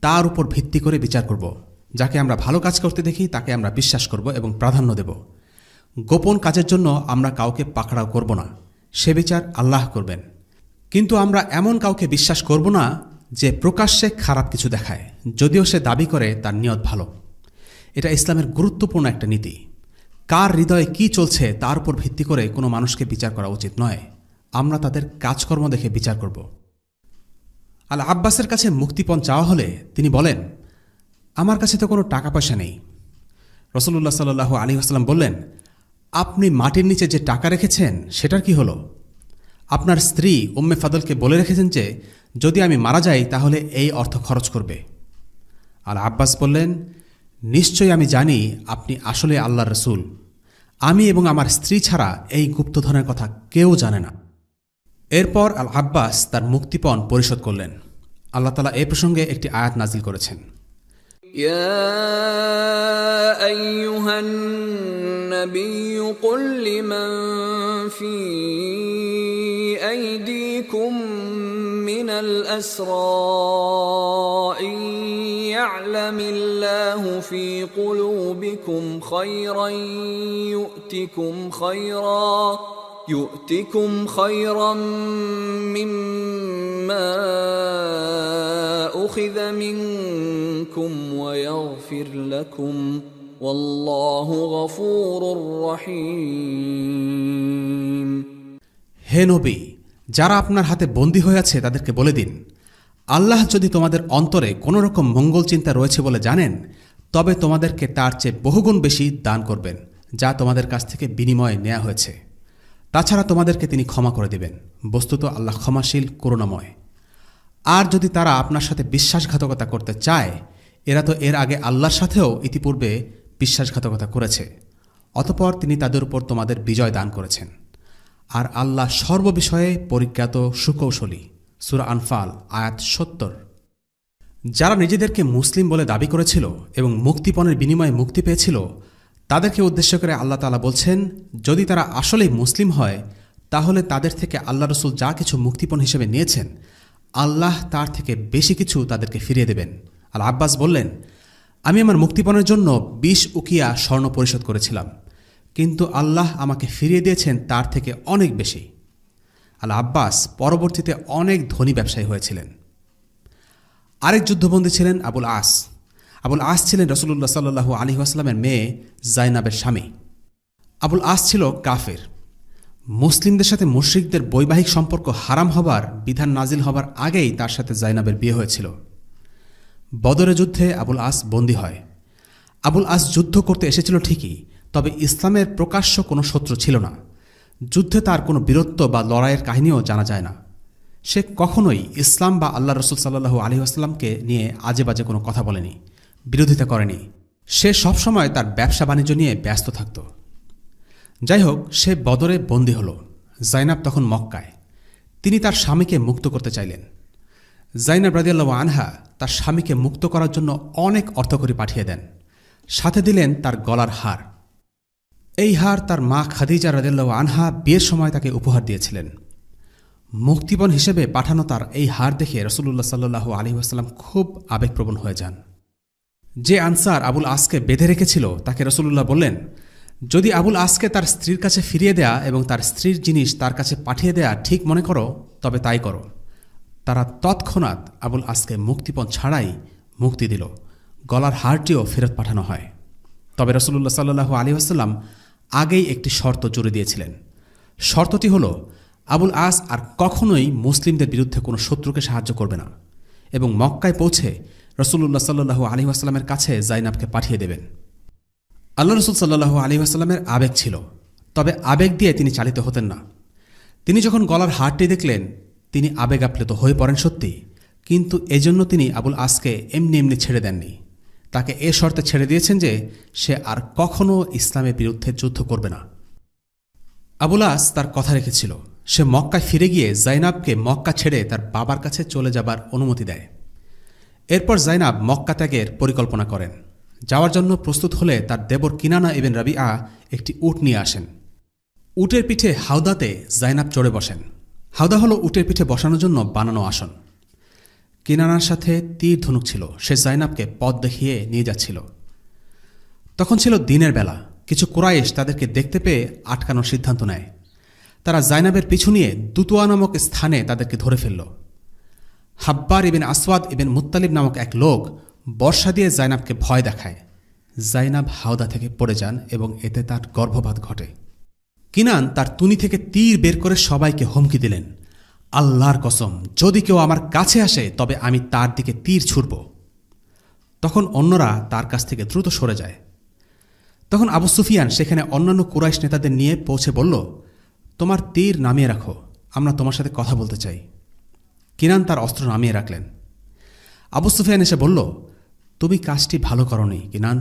তার উপর ভিত্তি করে বিচার করব। যাকে আমরা ভালো কাজ করতে দেখি তাকে আমরা বিশ্বাস করব এবং প্রাধান্য দেব। গোপন কাজের জন্য আমরা কাউকে পাকড়াও করব না, সে বিচার আল্লাহ করবেন। কিন্তু আমরা এমন কাউকে বিশ্বাস করব না যে প্রকাশ্যে খারাপ কিছু দেখায়, যদিও সে দাবি করে তার নিয়ত ভালো। এটা ইসলামের গুরুত্বপূর্ণ একটা নীতি। কার হৃদয়ে কি চলছে তার উপর ভিত্তি করে কোনো মানুষকে বিচার করা উচিত নয়। আমরা তাদের কাজকর্ম দেখে বিচার করব। আল আব্বাসের কাছে মুক্তিপণ চাওয়া হলে তিনি বলেন, আমার কাছে তো কোনো টাকা পয়সা নেই। রাসূলুল্লাহ সাল্লাল্লাহু আলাইহি ওয়াসাল্লাম বললেন, আপনি মাটির নিচে যে টাকা রেখেছেন সেটার কি হলো? আপনার স্ত্রী উম্মে ফাদলকে বলে রেখেছেন যে যদি আমি মারা যাই তাহলে এই অর্থ খরচ করবে। আল আব্বাস বললেন, নিশ্চয়ই আমি জানি আপনি আসলে আল্লাহর রাসূল। আমি এবং আমার স্ত্রী ছাড়া এই গুপ্তধনের কথা কেউ জানে না। এরপর আল আব্বাস তার মুক্তিপণ পরিশোধ করলেন। আল্লাহ তাআলা এই প্রসঙ্গে একটি আয়াত নাজিল করেছেন, يا أيها النبي قل لمن في أيديكم من الأسرى إن يعلم الله في قلوبكم خيرا يؤتكم خيرا مما أخذ منكم ويغفر لكم والله غفور رحيم। হে নবী, যারা আপনার হাতে বন্দী হয়ে আছে তাদেরকে বলে দিন, আল্লাহ যদি তোমাদের অন্তরে কোনো রকম মঙ্গল চিন্তা রয়েছে বলে জানেন, তবে তোমাদেরকে তার চেয়ে বহুগুণ বেশি দান করবেন যা তোমাদের কাছ থেকে বিনিময়ে নেওয়া হয়েছে। তাছাড়া তোমাদেরকে তিনি ক্ষমা করে দেবেন। বস্তুত আল্লাহ ক্ষমাশীল, করুণাময়। আর যদি তারা আপনার সাথে বিশ্বাসঘাতকতা করতে চায়, এরা তো এর আগে আল্লাহর সাথেও ইতিপূর্বে বিশ্বাসঘাতকতা করেছে, অতঃপর তিনি তাদের উপর তোমাদের বিজয় দান করেছেন। আর আল্লাহ সর্ববিষয়ে পরিজ্ঞাত, সুকৌশলী। সূরা আনফাল আয়াত ৭০। যারা নিজেদেরকে মুসলিম বলে দাবি করেছিল এবং মুক্তিপণের বিনিময়ে মুক্তি পেয়েছিল, তাদেরকে উদ্দেশ্য করে আল্লাহ তাআলা বলছেন, যদি তারা আসলেই মুসলিম হয় তাহলে তাদের থেকে আল্লাহ রাসূল যা কিছু মুক্তিপণ হিসেবে নিয়েছেন আল্লাহ তার থেকে বেশি কিছু তাদেরকে ফিরিয়ে দেবেন। আল আব্বাস বললেন, আমি আমার মুক্তিপণের জন্য 20 উকিয়া স্বর্ণ পরিশোধ করেছিলাম, কিন্তু আল্লাহ আমাকে ফিরিয়ে দিয়েছেন তার থেকে অনেক বেশি। আল আব্বাস পরবর্তীতে অনেক ধনী ব্যবসায়ী হয়েছিলেন। আরেক যুদ্ধবন্দী ছিলেন আবুল আস। আবুল আস ছিলেন রাসূলুল্লাহ সাল্লাল্লাহু আলাইহি ওয়াসাল্লামের মেয়ে জাইনাবের স্বামী। আবুল আস ছিল কাফের। মুসলিমদের সাথে মুশরিকদের বৈবাহিক সম্পর্ক হারাম হবার বিধান নাজিল হবার আগেই তার সাথে জাইনাবের বিয়ে হয়েছিল। বদরের যুদ্ধে আবুল আস বন্দী হয়। আবুল আস যুদ্ধ করতে এসেছিল ঠিকই, তবে ইসলামের প্রকাশ্য কোনো শত্রু ছিল না। যুদ্ধে তার কোনো বীরত্ব বা লড়াইয়ের কাহিনীও জানা যায় না। সে কখনোই ইসলাম বা আল্লাহ রসুল সাল্লাল্লাহু আলাইহি ওয়াসাল্লামকে নিয়ে আজে বাজে কোনো কথা বলেনি, বিরোধিতা করেনি। সে সবসময় তার ব্যবসা বাণিজ্য নিয়ে ব্যস্ত থাকত। যাই হোক, সে বদরে বন্দী হল। জাইনাব তখন মক্কায়। তিনি তার স্বামীকে মুক্ত করতে চাইলেন। জাইনাব রাদিয়াল্লাহু আনহা তার স্বামীকে মুক্ত করার জন্য অনেক অর্থকড়ি পাঠিয়ে দেন। সাথে দিলেন তার গলার হার। এই হার তার মা খাদিজা রাদিয়াল্লাহু আনহা বিয়ের সময় তাকে উপহার দিয়েছিলেন। মুক্তিপণ হিসেবে পাঠানো তার এই হার দেখে রাসূলুল্লাহ সাল্লাল্লাহু আলাইহি ওয়াসাল্লাম খুব আবেগপ্রবণ হয়ে যান। যে আনসার আবুল আসকে বেঁধে রেখেছিল তাকে রাসূলুল্লাহ বললেন, যদি আবুল আসকে তার স্ত্রীর কাছে ফিরিয়ে দেয়া এবং তার স্ত্রীর জিনিস তার কাছে পাঠিয়ে দেয়া ঠিক মনে করো, তবে তাই করো। তারা তৎক্ষণাৎ আবুল আসকে মুক্তিপণ ছাড়াই মুক্তি দিল। গলার হারটিও ফেরত পাঠানো হয়। তবে রাসূলুল্লাহ সাল্লাল্লাহু আলাইহি ওয়াসাল্লাম আগেই একটি শর্ত জুড়ে দিয়েছিলেন। শর্তটি হল, আবুল আস আর কখনোই মুসলিমদের বিরুদ্ধে কোনো শত্রুকে সাহায্য করবে না এবং মক্কায় পৌঁছে রাসূলুল্লাহ সাল্লাল্লাহু আলাইহি ওয়াসাল্লামের কাছে জাইনাবকে পাঠিয়ে দেবেন। আল্লাহ রসুল সাল্লাল্লাহু আলাইহি ওয়াসাল্লামের আবেগ ছিল, তবে আবেগ দিয়ে তিনি চালিত হতেন না। তিনি যখন গলার হারটি দেখলেন, তিনি আবেগ আপ্লুত হয়ে পড়েন সত্যি, কিন্তু এজন্য তিনি আবুল আসকে এমনি এমনি ছেড়ে দেননি। তাকে এ শর্তে ছেড়ে দিয়েছেন যে সে আর কখনও ইসলামের বিরুদ্ধে যুদ্ধ করবে না। আবুল আস তার কথা রেখেছিল। সে মক্কায় ফিরে গিয়ে জাইনাবকে মক্কা ছেড়ে তার বাবার কাছে চলে যাবার অনুমতি দেয়। এরপর জাইনাব মক্কা ত্যাগের পরিকল্পনা করেন। যাওয়ার জন্য প্রস্তুত হলে তার দেবর কিনানা ইবন রাবিআ একটি উট নিয়ে আসেন। উটের পিঠে হাউদাতে জাইনাব চড়ে বসেন। হাউদা হল উটের পিঠে বসানোর জন্য বানানো আসন। কিনানার সাথে তীর ধনুক ছিল। সে জাইনাবকে পথ দেখিয়ে নিয়ে যাচ্ছিল। তখন ছিল দিনের বেলা। কিছু কুরাইশ তাদেরকে দেখতে পেয়ে আটকানোর সিদ্ধান্ত নেয়। তারা জাইনাবের পিছু নিয়ে দুতুয়া নামক স্থানে তাদেরকে ধরে ফেলল। হাব্বার ইবেন আসওয়াদ ইবেন মুত্তালিব নামক এক লোক বর্ষা দিয়ে জাইনাবকে ভয় দেখায়। জাইনাব হাওদা থেকে পড়ে যান এবং এতে তার গর্ভপাত ঘটে। কিনান তার তুনি থেকে তীর বের করে সবাইকে হুমকি দিলেন, আল্লাহর কসম, যদি কেউ আমার কাছে আসে তবে আমি তার দিকে তীর ছুড়ব। তখন অন্যরা তার কাছ থেকে দ্রুত সরে যায়। তখন আবু সুফিয়ান সেখানে অন্যান্য কুরাইশ নেতাদের নিয়ে পৌঁছে বলল, তোমার তীর নামিয়ে রাখো, আমরা তোমার সাথে কথা বলতে চাই। কিনান তার অস্ত্র নামিয়ে রাখলেন। আবু সুফিয়ান এসে বলল, তুমি কাজটি ভালো করনি কিনান।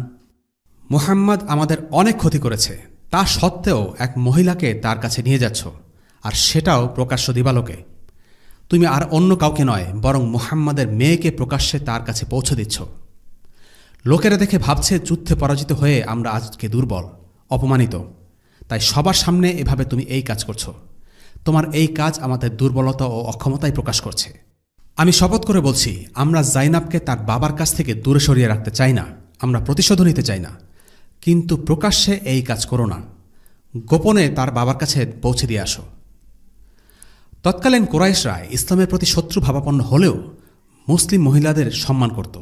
মুহাম্মদ আমাদের অনেক ক্ষতি করেছে, তা সত্ত্বেও এক মহিলাকে তার কাছে নিয়ে যাচ্ছ, আর সেটাও প্রকাশ্য দিবালোকে। তুমি আর অন্য কাউকে নয়, বরং মুহাম্মাদের মেয়েকে প্রকাশ্যে তার কাছে পৌঁছে দিচ্ছ। লোকেরা দেখে ভাবছে যুদ্ধে পরাজিত হয়ে আমরা আজকে দুর্বল, অপমানিত, তাই সবার সামনে এভাবে তুমি এই কাজ করছো। তোমার এই কাজ আমাদের দুর্বলতা ও অক্ষমতাই প্রকাশ করছে। আমি শপথ করে বলছি, আমরা জাইনাবকে তার বাবার কাছ থেকে দূরে সরিয়ে রাখতে চাই না, আমরা প্রতিশোধ নিতে চাই না, কিন্তু প্রকাশ্যে এই কাজ করো না। গোপনে তার বাবার কাছে পৌঁছে দিয়ে আসো। তৎকালীন কুরাইশরা ইসলামের প্রতি শত্রু ভাবাপন্ন হলেও মুসলিম মহিলাদের সম্মান করত।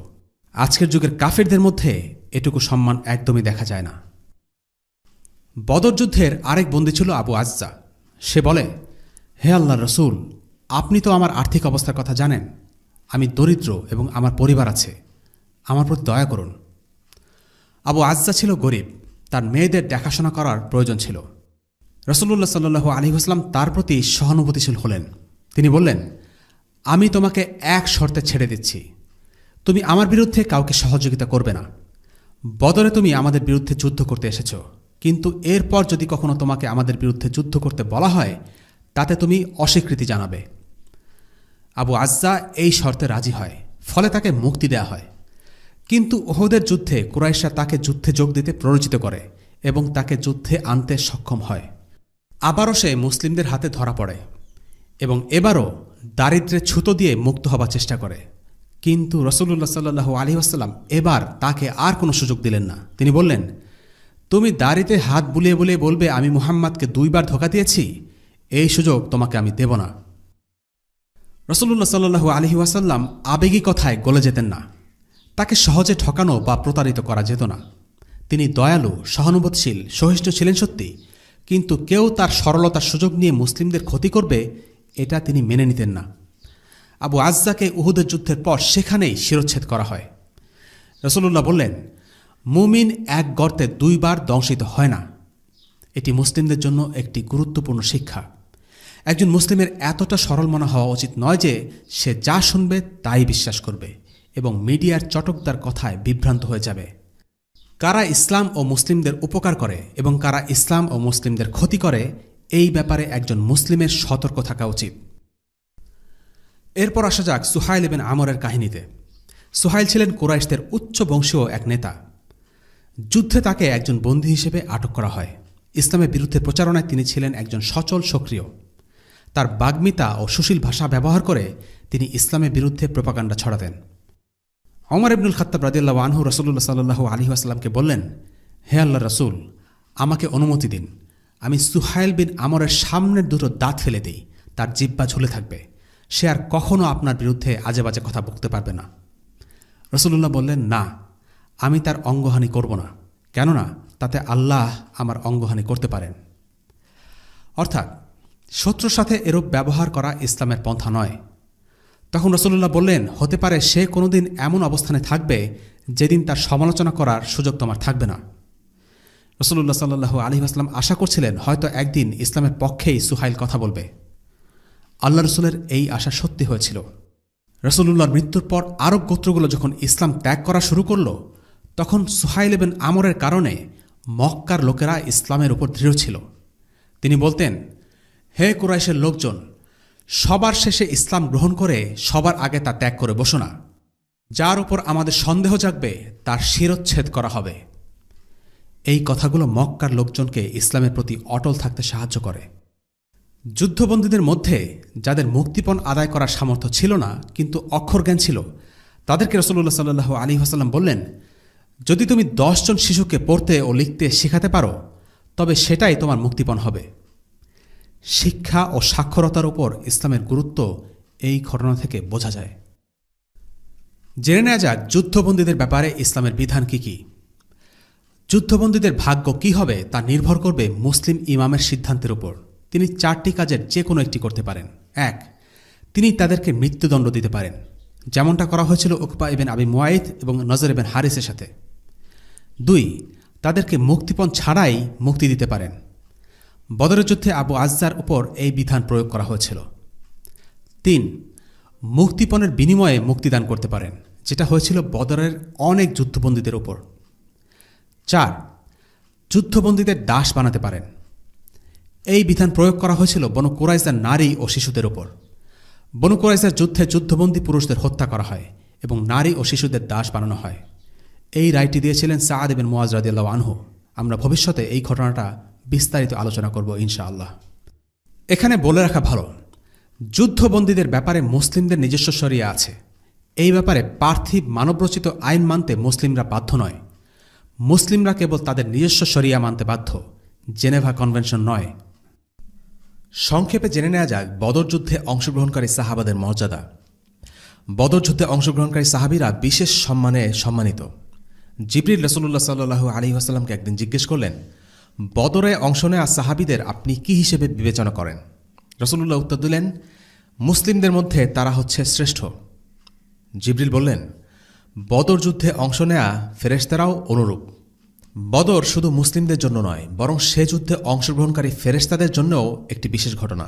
আজকের যুগের কাফেরদের মধ্যে এটুকু সম্মান একদমই দেখা যায় না। বদর যুদ্ধের আরেক বন্দী ছিল আবু আজ্জা। সে বলে, হে আল্লাহর রসুল, আপনি তো আমার আর্থিক অবস্থার কথা জানেন। আমি দরিদ্র এবং আমার পরিবার আছে, আমার প্রতি দয়া করুন। আবু আজ্জা ছিল গরিব, তার মেয়েদের দেখাশোনা করার প্রয়োজন ছিল। রাসূলুল্লাহ সাল্লাল্লাহু আলাইহি ওয়াসাল্লাম তার প্রতি সহানুভূতিশীল হলেন। তিনি বললেন, আমি তোমাকে এক শর্তে ছেড়ে দিচ্ছি, তুমি আমার বিরুদ্ধে কাউকে সহযোগিতা করবে না। বদরে তুমি আমাদের বিরুদ্ধে যুদ্ধ করতে এসেছ, কিন্তু এরপর যদি কখনো তোমাকে আমাদের বিরুদ্ধে যুদ্ধ করতে বলা হয় তাতে তুমি অস্বীকৃতি জানাবে। আবু আজ্জা এই শর্তে রাজি হয়, ফলে তাকে মুক্তি দেয়া হয়। কিন্তু উহুদের যুদ্ধে কুরাইশরা তাকে যুদ্ধে যোগ দিতে প্ররোচিত করে এবং তাকে যুদ্ধে আনতে সক্ষম হয়। আবারও সে মুসলিমদের হাতে ধরা পড়ে এবং এবারও দারিদ্র্যের ছুতো দিয়ে মুক্ত হবার চেষ্টা করে, কিন্তু রাসূলুল্লাহ সাল্লাল্লাহু আলাইহি ওয়াসাল্লাম এবার তাকে আর কোনো সুযোগ দিলেন না। তিনি বললেন, তুমি দাড়িতে হাত বুলিয়ে বুলিয়ে বলবে আমি মুহাম্মাদকে 2 বার ধোঁকা দিয়েছি, এই সুযোগ তোমাকে আমি দেব না। রাসূলুল্লাহ সাল্লাল্লাহু আলাইহি ওয়াসাল্লাম আবেগী কথায় গলে যেতেন না। তাকে সহজে ঠকানো বা প্রতারিত করা যেত না। তিনি দয়ালু, সহানুভূতিশীল, সহিষ্ণু ছিলেন সত্যি, কিন্তু কেউ তার সরলতার সুযোগ নিয়ে মুসলিমদের ক্ষতি করবে এটা তিনি মেনে নিতেন না। আবু আজ্জাকে উহুদের যুদ্ধের পর সেখানেই শিরচ্ছেদ করা হয়। রাসূলুল্লাহ বললেন, মুমিন এক গর্তে 2 বার দংশিত হয় না। এটি মুসলিমদের জন্য একটি গুরুত্বপূর্ণ শিক্ষা। একজন মুসলিমের এতটা সরল মনা হওয়া উচিত নয় যে সে যা শুনবে তাই বিশ্বাস করবে এবং মিডিয়ার চটকদার কথায় বিভ্রান্ত হয়ে যাবে। কারা ইসলাম ও মুসলিমদের উপকার করে এবং কারা ইসলাম ও মুসলিমদের ক্ষতি করে, এই ব্যাপারে একজন মুসলিমের সতর্ক থাকা উচিত। এরপর আসা যাক সুহাইল ইবনে আমরের কাহিনীতে। সুহাইল ছিলেন কুরাইশদের উচ্চ বংশীয় এক নেতা। যুদ্ধে তাকে একজন বন্দী হিসেবে আটক করা হয়। ইসলামের বিরুদ্ধে প্রচারণায় তিনি ছিলেন একজন সচল সক্রিয়। তার বাগ্মিতা ও সুশীল ভাষা ব্যবহার করে তিনি ইসলামের বিরুদ্ধে প্রোপাগান্ডা ছড়াতেন। ওমর ইবনুল খাত্তাব রাদিয়াল্লাহু আনহু রাসূলুল্লাহ সাল্লাল্লাহু আলাইহি ওয়াসাল্লামকে বললেন, হে আল্লাহর রাসূল, আমাকে অনুমতি দিন, আমি সুহাইল বিন আমরের সামনের 2টো দাঁত ফেলে দিই, তার জিহ্বা ঝুলে থাকবে, সে আর কখনো আপনার বিরুদ্ধে আজে বাজে কথা বলতে পারবে না। রাসূলুল্লাহ বললেন, না, আমি তার অঙ্গহানি করব না, কেননা তাতে আল্লাহ আমার অঙ্গহানি করতে পারেন। অর্থাৎ শত্রুর সাথে এরূপ ব্যবহার করা ইসলামের পন্থা নয়। তখন রাসূলুল্লাহ বললেন, হতে পারে সে কোনোদিন এমন অবস্থানে থাকবে যেদিন তার সমালোচনা করার সুযোগ তোমার থাকবে না। রাসূলুল্লাহ সাল্লাল্লাহু আলাইহি ওয়াসাল্লাম আশা করছিলেন হয়তো একদিন ইসলামের পক্ষেই সুহাইল কথা বলবে। আল্লাহ রসুলের এই আশা সত্যি হয়েছিল। রাসূলুল্লাহর মৃত্যুর পর আরব গোত্রগুলো যখন ইসলাম ত্যাগ করা শুরু করল, তখন সুহাইল ইবনে আমরের কারণে মক্কার লোকেরা ইসলামের উপর দৃঢ় ছিল। তিনি বলতেন, হে কুরাইশের লোকজন, সবার শেষে ইসলাম গ্রহণ করে সবার আগে তা ত্যাগ করে বসো না। যার উপর আমাদের সন্দেহ জাগবে তার শিরচ্ছেদ করা হবে। এই কথাগুলো মক্কার লোকজনকে ইসলামের প্রতি অটল থাকতে সাহায্য করে। যুদ্ধবন্দীদের মধ্যে যাদের মুক্তিপণ আদায় করার সামর্থ্য ছিল না কিন্তু অক্ষরজ্ঞান ছিল, তাদেরকে রাসূলুল্লাহ সাল্লাল্লাহু আলাইহি ওয়াসাল্লাম বললেন, যদি তুমি 10 জন শিশুকে পড়তে ও লিখতে শেখাতে পারো তবে সেটাই তোমার মুক্তিপণ হবে। শিক্ষা ও সাক্ষরতার উপর ইসলামের গুরুত্ব এই ঘটনা থেকে বোঝা যায়। জেনে নেওয়া যাক যুদ্ধবন্দীদের ব্যাপারে ইসলামের বিধান কি কি। যুদ্ধবন্দীদের ভাগ্য কি হবে তা নির্ভর করবে মুসলিম ইমামের সিদ্ধান্তের উপর। তিনি 4টি কাজের যে কোনো একটি করতে পারেন। 1, তিনি তাদেরকে মৃত্যুদণ্ড দিতে পারেন, যেমনটা করা হয়েছিল উকবা ইবনে আবি মুয়াইত এবং নজর ইবনে হারিসের সাথে। 2, তাদেরকে মুক্তিপণ ছাড়াই মুক্তি দিতে পারেন। বদরের যুদ্ধে আবু আজ্জার উপর এই বিধান প্রয়োগ করা হয়েছিল। 3, মুক্তিপণের বিনিময়ে মুক্তিদান করতে পারেন, যেটা হয়েছিল বদরের অনেক যুদ্ধবন্দীদের উপর। 4, যুদ্ধবন্দীদের দাস বানাতে পারেন। এই বিধান প্রয়োগ করা হয়েছিল বনু কুরাইজার নারী ও শিশুদের উপর। বনু কুরাইজার যুদ্ধে যুদ্ধবন্দী পুরুষদের হত্যা করা হয় এবং নারী ও শিশুদের দাস বানানো হয়। এই রায়টি দিয়েছিলেন সাআদ ইবনে মুআজ রাদিয়াল্লাহু আনহু। আমরা ভবিষ্যতে এই ঘটনাটা বিস্তারিত আলোচনা করব ইনশাআল্লাহ। এখানে বলে রাখা ভালো, যুদ্ধবন্দীদের ব্যাপারে মুসলিমদের নিজস্ব শরিয়া আছে। এই ব্যাপারে পার্থিব মানবরচিত আইন মানতে মুসলিমরা বাধ্য নয়। মুসলিমরা কেবল তাদের নিজস্ব শরিয়া মানতে বাধ্য, জেনেভা কনভেনশন নয়। সংক্ষেপে জেনে নেওয়া যাক বদর যুদ্ধে অংশগ্রহণকারী সাহাবাদের মর্যাদা। বদর যুদ্ধে অংশগ্রহণকারী সাহাবীরা বিশেষ সম্মানে সম্মানিত। জিবরিল রাসূলুল্লাহ সাল্লাল্লাহু আলাইহি ওয়াসাল্লামকে একদিন জিজ্ঞেস করলেন, বদরে অংশ নেওয়া সাহাবীদের আপনি কি হিসেবে বিবেচনা করেন? রাসূলুল্লাহ উত্তর দিলেন, মুসলিমদের মধ্যে তারা হচ্ছে শ্রেষ্ঠ। জিবরিল বললেন, বদর যুদ্ধে অংশ নেয়া ফেরেশতারাও অনুরূপ। বদর শুধু মুসলিমদের জন্য নয়, বরং সে যুদ্ধে অংশগ্রহণকারী ফেরেশতাদের জন্যও একটি বিশেষ ঘটনা।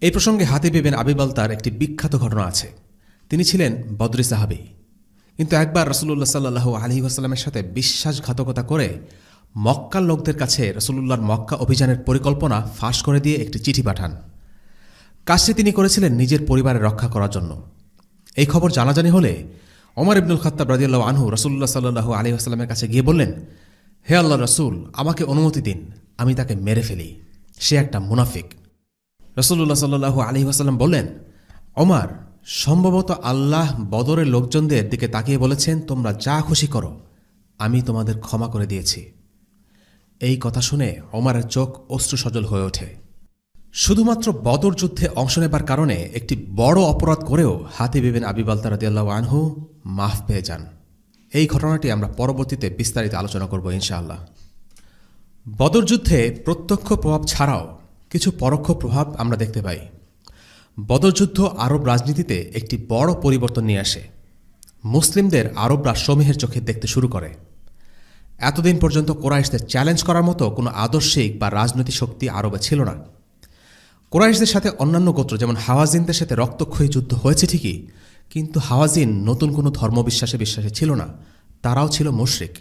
এই প্রসঙ্গে হাতিব ইবনে আবি বালতার একটি বিখ্যাত ঘটনা আছে। তিনি ছিলেন বদরি সাহাবী, কিন্তু একবার রাসূলুল্লাহ সাল্লাল্লাহু আলাইহি ওয়াসাল্লামের সাথে বিশ্বাসঘাতকতা করে মক্কার লোকদের কাছে রাসূলুল্লাহর মক্কা অভিযানের পরিকল্পনা ফাঁস করে দিয়ে একটি চিঠি পাঠান। কাজটি তিনি করেছিলেন নিজের পরিবারের রক্ষা করার জন্য। এই খবর জানাজানি হলে ওমর ইবনুল খাত্তাব রাদিয়াল্লাহু আনহু রাসূলুল্লাহ সাল্লাল্লাহু আলাইহি ওয়াসাল্লামের কাছে গিয়ে বললেন, হে আল্লাহর রাসূল, আমাকে অনুমতি দিন, আমি তাকে মেরে ফেলি, সে একটা মুনাফিক। রাসূলুল্লাহ সাল্লাল্লাহু আলাইহি ওয়াসাল্লাম বললেন, ওমর, সম্ভবত আল্লাহ বদরের লোকজনদের দিকে তাকিয়ে বলেছেন, তোমরা যা খুশি করো, আমি তোমাদের ক্ষমা করে দিয়েছি। এই কথা শুনে ওমরের চোখ অশ্রুসজল হয়ে ওঠে। শুধুমাত্র বদর যুদ্ধে অংশ নেবার কারণে একটি বড় অপরাধ করেও হাতিব ইবনে আবি বালতা রাদিয়াল্লাহু আনহু মাফ পেয়ে যান। এই ঘটনাটি আমরা পরবর্তীতে বিস্তারিত আলোচনা করব ইনশাআল্লাহ। বদর যুদ্ধে প্রত্যক্ষ প্রভাব ছাড়াও কিছু পরোক্ষ প্রভাব আমরা দেখতে পাই। বদর যুদ্ধ আরব রাজনীতিতে একটি বড় পরিবর্তন নিয়ে আসে। মুসলিমদের আরব রাষ্ট্রসমূহের চোখে দেখতে শুরু করে। এতদিন পর্যন্ত কুরাইশদের চ্যালেঞ্জ করার মতো কোনো আদর্শিক বা রাজনৈতিক শক্তি আরবে ছিল না। কুরাইশদের সাথে অন্যান্য গোত্র যেমন হাওয়াজিনদের সাথে রক্তক্ষয়ী যুদ্ধ হয়েছে ঠিকই, কিন্তু হাওয়াজিন নতুন কোনো ধর্মবিশ্বাসে বিশ্বাসী ছিল না, তারাও ছিল মুশরিক।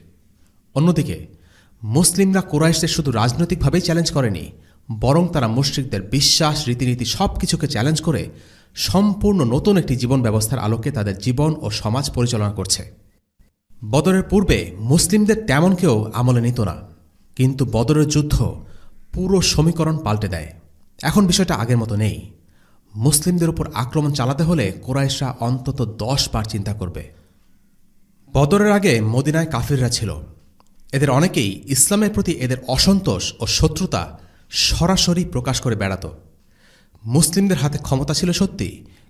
অন্যদিকে মুসলিমরা কুরাইশদের শুধু রাজনৈতিকভাবেই চ্যালেঞ্জ করেনি, বরং তারা মুশরিকদের বিশ্বাস, রীতিনীতি সব কিছুকে চ্যালেঞ্জ করে সম্পূর্ণ নতুন একটি জীবন ব্যবস্থার আলোকে তাদের জীবন ও সমাজ পরিচালনা করছে। বদরের পূর্বে মুসলিমদের তেমন কেউ আমলে নিত না, কিন্তু বদরের যুদ্ধ পুরো সমীকরণ পাল্টে দেয়। এখন বিষয়টা আগের মতো নেই। মুসলিমদের উপর আক্রমণ চালাতে হলে কুরাইশরা অন্তত 10 বার চিন্তা করবে। বদরের আগে মদিনায় কাফিররা ছিল। এদের অনেকেই ইসলামের প্রতি এদের অসন্তোষ ও শত্রুতা সরাসরি প্রকাশ করে বেড়াত। মুসলিমদের হাতে ক্ষমতা ছিল সত্যি,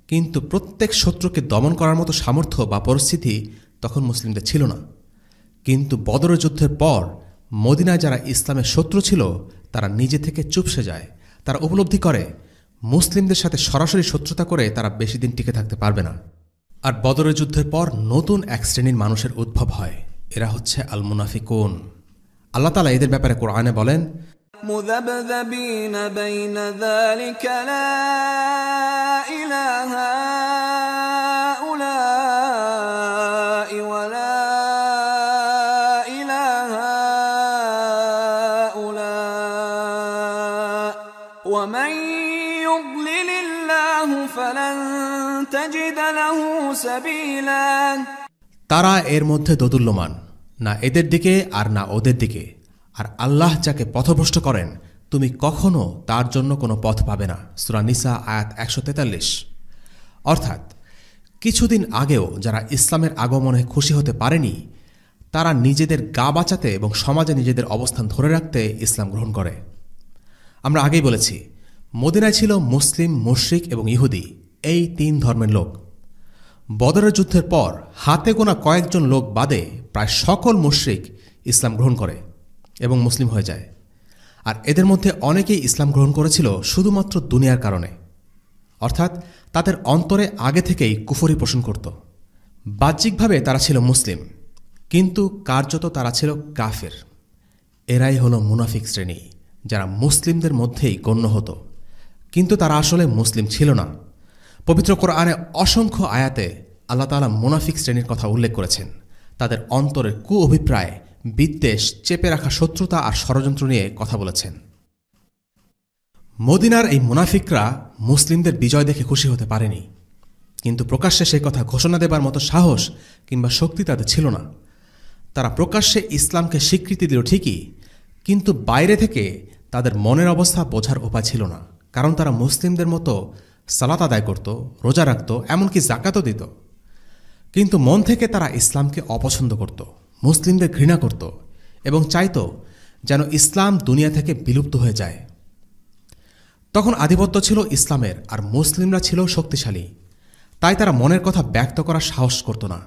কিন্তু প্রত্যেক শত্রুকে দমন করার মতো সামর্থ্য বা পরিস্থিতি তখন মুসলিমদের ছিল না। কিন্তু বদরের যুদ্ধের পর মদিনায় যারা ইসলামের শত্রু ছিল তারা নিজে থেকে চুপসে যায়। তারা উপলব্ধি করে মুসলিমদের সাথে সরাসরি শত্রুতা করে তারা বেশি দিন টিকে থাকতে পারবে না। আর বদরের যুদ্ধের পর নতুন এক শ্রেণীর মানুষের উদ্ভব হয়। এরা হচ্ছে আল মুনাফিকুন। আল্লাহ তাআলা এদের ব্যাপারে কোরআনে বলেন, مذبذبين بين ذلك لا إلى هؤلاء ولا إلى هؤلاء ومن يضلل الله فلن تجد له سبيلا। তারা এর মধ্যে দোদুল্যমান, না এদের দিকে আর না ওদের দিকে। আর আল্লাহ যাকে পথভ্রষ্ট করেন তুমি কখনো তার জন্য কোনো পথ পাবে না। সূরা নিসা আয়াত 143। অর্থাৎ কিছুদিন আগেও যারা ইসলামের আগমনে খুশি হতে পারেনি তারা নিজেদের গা বাঁচাতে এবং সমাজে নিজেদের অবস্থান ধরে রাখতে ইসলাম গ্রহণ করে। আমরা আগেই বলেছি, মদিনায় ছিল মুসলিম, মুশরিক এবং ইহুদি, এই 3 ধর্মের লোক। বদরের যুদ্ধের পর হাতে গোনা কয়েকজন লোক বাদে প্রায় সকল মুশরিক ইসলাম গ্রহণ করে এবং মুসলিম হয়ে যায়। আর এদের মধ্যে অনেকেই ইসলাম গ্রহণ করেছিল শুধুমাত্র দুনিয়ার কারণে, অর্থাৎ তাদের অন্তরে আগে থেকেই কুফরি পোষণ করত। বাহ্যিকভাবে তারা ছিল মুসলিম, কিন্তু কার্যত তারা ছিল কাফের। এরাই হলো মুনাফিক শ্রেণী, যারা মুসলিমদের মধ্যেই গণ্য হতো, কিন্তু তারা আসলে মুসলিম ছিল না। পবিত্র কোরআনে অসংখ্য আয়াতে আল্লাহ তাআলা মুনাফিক শ্রেণীর কথা উল্লেখ করেছেন। তাদের অন্তরের কু অভিপ্রায়, বিদ্বেষ, চেপে রাখা শত্রুতা আর ষড়যন্ত্র নিয়ে কথা বলেছেন। মদিনার এই মুনাফিকরা মুসলিমদের বিজয় দেখে খুশি হতে পারেনি, কিন্তু প্রকাশ্যে সেই কথা ঘোষণা দেবার মতো সাহস কিংবা শক্তি তাদের ছিল না। তারা প্রকাশ্যে ইসলামকে স্বীকৃতি দিল ঠিকই, কিন্তু বাইরে থেকে তাদের মনের অবস্থা বোঝার উপায় ছিল না, কারণ তারা মুসলিমদের মতো সালাত আদায় করত, রোজা রাখত, এমনকি যাকাতও দিত, কিন্তু মন থেকে তারা ইসলামকে অপছন্দ করত, মুসলিমদের ঘৃণা করত এবং চাইত যেন ইসলাম দুনিয়া থেকে বিলুপ্ত হয়ে যায়। তখন আধিপত্য ছিল ইসলামের আর মুসলিমরা ছিল শক্তিশালী, তাই তারা মনের কথা ব্যক্ত করার সাহস করত না।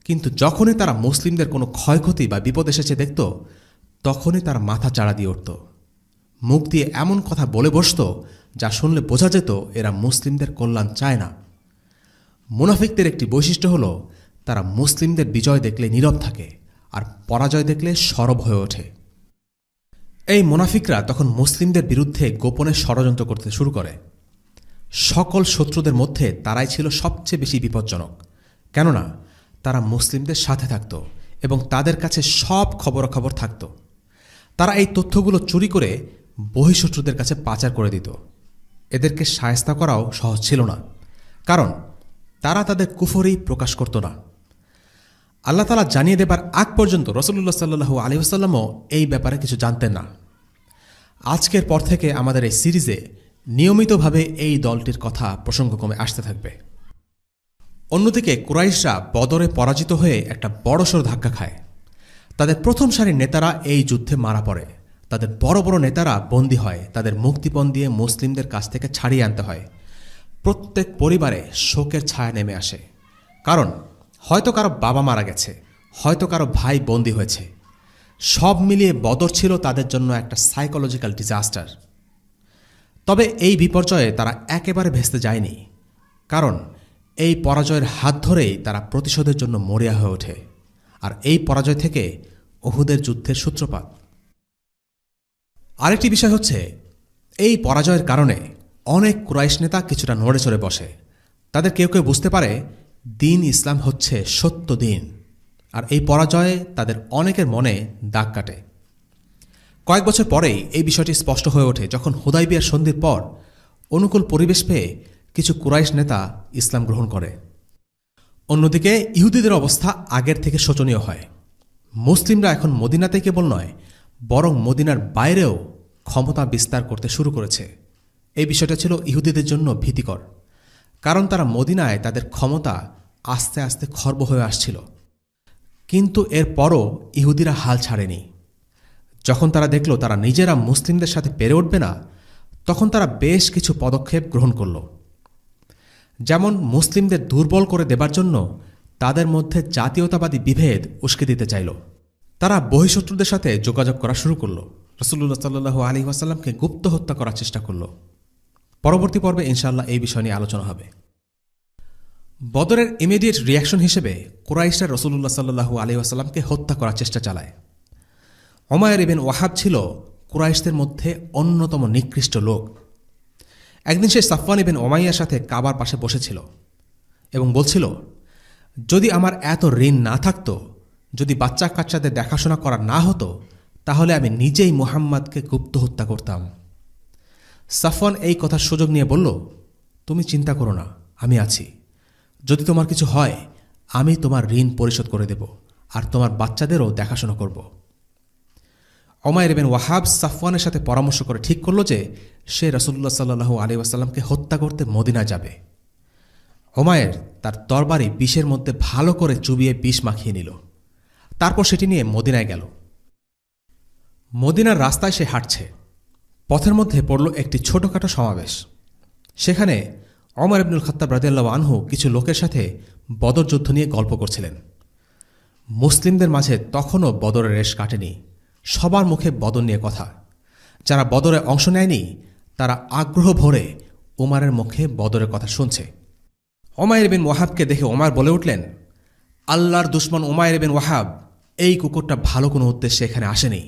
কিন্তু যখনই তারা মুসলিমদের কোনো ক্ষয়ক্ষতি বা বিপদ এসেছে দেখত, তখনই তারা মাথা চাড়া দিয়ে উঠত, মুখ দিয়ে এমন কথা বলে বসত যা শুনলে বোঝা যেত এরা মুসলিমদের কল্যাণ চায় না। মুনাফিকদের একটি বৈশিষ্ট্য হল তারা মুসলিমদের বিজয় দেখলে নীরব থাকে আর পরাজয় দেখলে সরব হয়ে ওঠে। এই মুনাফিকরা তখন মুসলিমদের বিরুদ্ধে গোপনে ষড়যন্ত্র করতে শুরু করে। সকল শত্রুদের মধ্যে তারাই ছিল সবচেয়ে বেশি বিপজ্জনক, কেননা তারা মুসলিমদের সাথে থাকত এবং তাদের কাছে সব খবরাখবর থাকত। তারা এই তথ্যগুলো চুরি করে বহিঃশত্রুদের কাছে পাচার করে দিত। এদেরকে শায়েস্তা করাও সহজ ছিল না, কারণ তারা তাদের কুফরি প্রকাশ করত না। আল্লাহ তাআলা জানিয়ে দেবার আগ পর্যন্ত রাসূলুল্লাহ সাল্লাল্লাহু আলাইহি ওয়াসাল্লামও এই ব্যাপারে কিছু জানতেন না। আজকের পর থেকে আমাদের এই সিরিজে নিয়মিতভাবে এই দলটির কথা প্রসঙ্গক্রমে আসতে থাকবে। অন্যদিকে কুরাইশরা বদরে পরাজিত হয়ে একটা বড়সড় ধাক্কা খায়। তাদের প্রথম সারির নেতারা এই যুদ্ধে মারা পড়ে, তাদের বড় বড় নেতারা বন্দী হয়, তাদের মুক্তিপণ দিয়ে মুসলিমদের কাছ থেকে ছাড়িয়ে আনতে হয়। প্রত্যেক পরিবারে শোকের ছায়া নেমে আসে, কারণ হয়তো কারো বাবা মারা গেছে, হয়তো কারো ভাই বন্দী হয়েছে। সব মিলিয়ে বদর ছিল তাদের জন্য একটা সাইকোলজিক্যাল ডিজাস্টার। তবে এই বিপর্যয়ে তারা একেবারে ভেস্তে যায়নি, কারণ এই পরাজয়ের হাত ধরেই তারা প্রতিশোধের জন্য মরিয়া হয়ে ওঠে, আর এই পরাজয় থেকে উহুদের যুদ্ধের সূত্রপাত। আরেকটি বিষয় হচ্ছে, এই পরাজয়ের কারণে অনেক কুরাইশ নেতা কিছুটা নড়ে চড়ে বসে। তাদের কেউ কেউ বুঝতে পারে দিন ইসলাম হচ্ছে সত্য দিন, আর এই পরাজয়ে তাদের অনেকের মনে দাগ কাটে। কয়েক বছর পরেই এই বিষয়টি স্পষ্ট হয়ে ওঠে, যখন হুদাইবিয়ার সন্ধির পর অনুকূল পরিবেশ পেয়ে কিছু কুরাইশ নেতা ইসলাম গ্রহণ করে। অন্যদিকে ইহুদিদের অবস্থা আগের থেকে শোচনীয় হয়। মুসলিমরা এখন মদিনাতে কেবল নয়, বরং মদিনার বাইরেও ক্ষমতা বিস্তার করতে শুরু করেছে। এই বিষয়টা ছিল ইহুদিদের জন্য ভীতিকর, কারণ তারা মদিনায় তাদের ক্ষমতা আস্তে আস্তে খর্ব হয়ে আসছিল। কিন্তু এরপরও ইহুদিরা হাল ছাড়েনি। যখন তারা দেখল তারা নিজেরা মুসলিমদের সাথে পেরে উঠবে না, তখন তারা বেশ কিছু পদক্ষেপ গ্রহণ করল। যেমন মুসলিমদের দুর্বল করে দেবার জন্য তাদের মধ্যে জাতীয়তাবাদী বিভেদ উস্কে দিতে চাইল। তারা বহিঃশত্রুদের সাথে যোগাযোগ করা শুরু করল, রাসূলুল্লাহ সাল্লাল্লাহু আলাইহি ওয়াসাল্লামকে গুপ্ত হত্যা করার চেষ্টা করল। পরবর্তী পর্বে ইনশাআল্লাহ এই বিষয় নিয়ে আলোচনা হবে। বদরের ইমিডিয়েট রিয়াকশন হিসেবে কুরাইশরা রাসূলুল্লাহ সাল্লাল্লাহু আলাইহি ওয়াসাল্লামকে হত্যা করার চেষ্টা চালায়। উমাইর ইবনে ওয়াহাব ছিল কুরাইশদের মধ্যে অন্যতম নিকৃষ্ট লোক। একদিন সে সাফওয়ান ইবনে উমাইয়ার সাথে কাবার পাশে বসেছিল এবং বলছিল, যদি আমার এত ঋণ না থাকত, যদি বাচ্চা কাচ্চাদের দেখাশোনা করা না হতো, তাহলে আমি নিজেই মুহাম্মাদকে গুপ্ত হত্যা করতাম। সাফওয়ান এই কথার সুযোগ নিয়ে বলল, তুমি চিন্তা করো না, আমি আছি। যদি তোমার কিছু হয়, আমি তোমার ঋণ পরিশোধ করে দেব, আর তোমার বাচ্চাদেরও দেখাশোনা করব। উমাইর ইবনে ওয়াহাব সাফওয়ানের সাথে পরামর্শ করে ঠিক করল যে সে রাসূলুল্লাহ সাল্লাল্লাহু আলাইহি ওয়াসাল্লামকে হত্যা করতে মদিনা যাবে। উমাইর তার তরবারি বিষের মধ্যে ভালো করে চুবিয়ে বিষ মাখিয়ে নিল, তারপর সেটি নিয়ে মদিনায় গেল। মদিনার রাস্তায় সে হাঁটছে। পথের মধ্যে পড়ল একটি ছোটখাটো সমাবেশ। সেখানে ওমর ইবনুল খাত্তাব রাদিয়াল্লাহু আনহু কিছু লোকের সাথে বদর যুদ্ধ নিয়ে গল্প করছিলেন। মুসলিমদের মাঝে তখনও বদরের রেশ কাটেনি, সবার মুখে বদর নিয়ে কথা। যারা বদরে অংশ নেয়নি তারা আগ্রহ ভরে ওমরের মুখে বদরের কথা শুনছে। উমাইর ইবনে ওয়াহাবকে দেখে ওমর বলে উঠলেন, আল্লাহর দুশমন উমাইর ইবনে ওয়াহাব, এই কুকুরটা ভালো কোনো উদ্দেশ্যে এখানে আসেনি।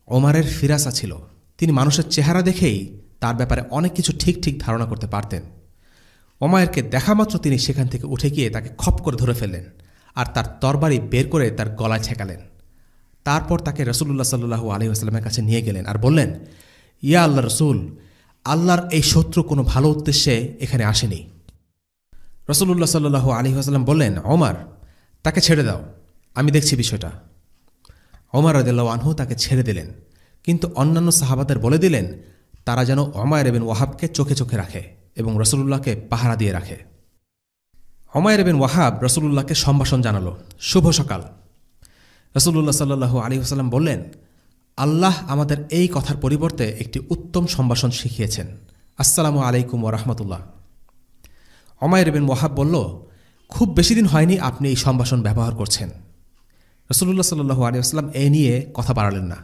ওমরের ফিরাসা ছিল, তিনি মানুষের চেহারা দেখেই তার ব্যাপারে অনেক কিছু ঠিক ঠিক ধারণা করতে পারতেন। উমাইরকে দেখামাত্র তিনি সেখান থেকে উঠে গিয়ে তাকে খপ করে ধরে ফেললেন, আর তার তরবারি বের করে তার গলায় ছেঁকালেন। তারপর তাকে রাসূলুল্লাহ সাল্লাল্লাহু আলাইহি ওয়াসাল্লামের কাছে নিয়ে গেলেন আর বললেন, ইয়া আল্লাহ রসুল, আল্লাহর এই শত্রু কোনো ভালো উদ্দেশ্যে এখানে আসেনি। রাসূলুল্লাহ সাল্লাল্লাহু আলাইহি ওয়াসাল্লাম বললেন, ওমর, তাকে ছেড়ে দাও, আমি দেখছি বিষয়টা। ওমর রাদিয়াল্লাহু আনহু তাকে ছেড়ে দিলেন, কিন্তু অন্যান্য সাহাবাদের বলে দিলেন তারা যেন উমাইর ইবনে ওয়াহাবকে চোখে চোখে রাখে এবং রাসূলুল্লাহকে পাহারা দিয়ে রাখে। উমাইর ইবনে ওয়াহাব রাসূলুল্লাহকে সম্ভাষণ জানালো, শুভ সকাল। রাসূলুল্লাহ সাল্লাল্লাহু আলাইহি ওয়াসাল্লাম বললেন, আল্লাহ আমাদের এই কথার পরিবর্তে একটি উত্তম সম্ভাষণ শিখিয়েছেন, আসসালামু আলাইকুম ওয়া রাহমাতুল্লাহ। উমাইর ইবনে ওয়াহাব বলল, খুব বেশি দিন হয়নি আপনি এই সম্ভাষণ ব্যবহার করছেন। রাসূলুল্লাহ সাল্লাল্লাহু আলাইহি ওয়াসাল্লাম এই নিয়ে কথা বাড়ালেন না,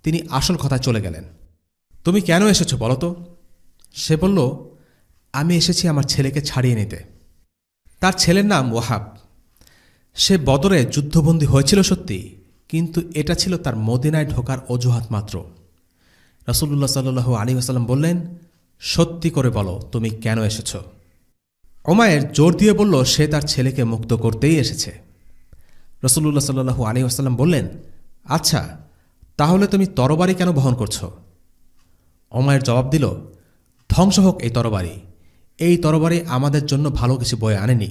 তিনি আসল কথায় চলে গেলেন। তুমি কেন এসেছো বলো তো? সে বলল, আমি এসেছি আমার ছেলেকে ছাড়িয়ে নিতে। তার ছেলের নাম ওয়াহাব। সে বদরে যুদ্ধবন্দী হয়েছিল সত্যি, কিন্তু এটা ছিল তার মদিনায় ঢোকার অজুহাত মাত্র। রাসূলুল্লাহ সাল্লাল্লাহু আলাইহি ওয়াসাল্লাম বললেন, সত্যি করে বলো তুমি কেন এসেছ? উমাইর জোর দিয়ে বলল সে তার ছেলেকে মুক্ত করতেই এসেছে। রাসূলুল্লাহ সাল্লাল্লাহু আলাইহি ওয়াসাল্লাম বললেন, আচ্ছা, তাহলে তুমি তরবারি কেন বহন করছো? উমাইর জবাব দিল, ধ্বংস হোক এই তরবারি, এই তরবারি আমাদের জন্য ভালো কিছু বয়ে আনেনি।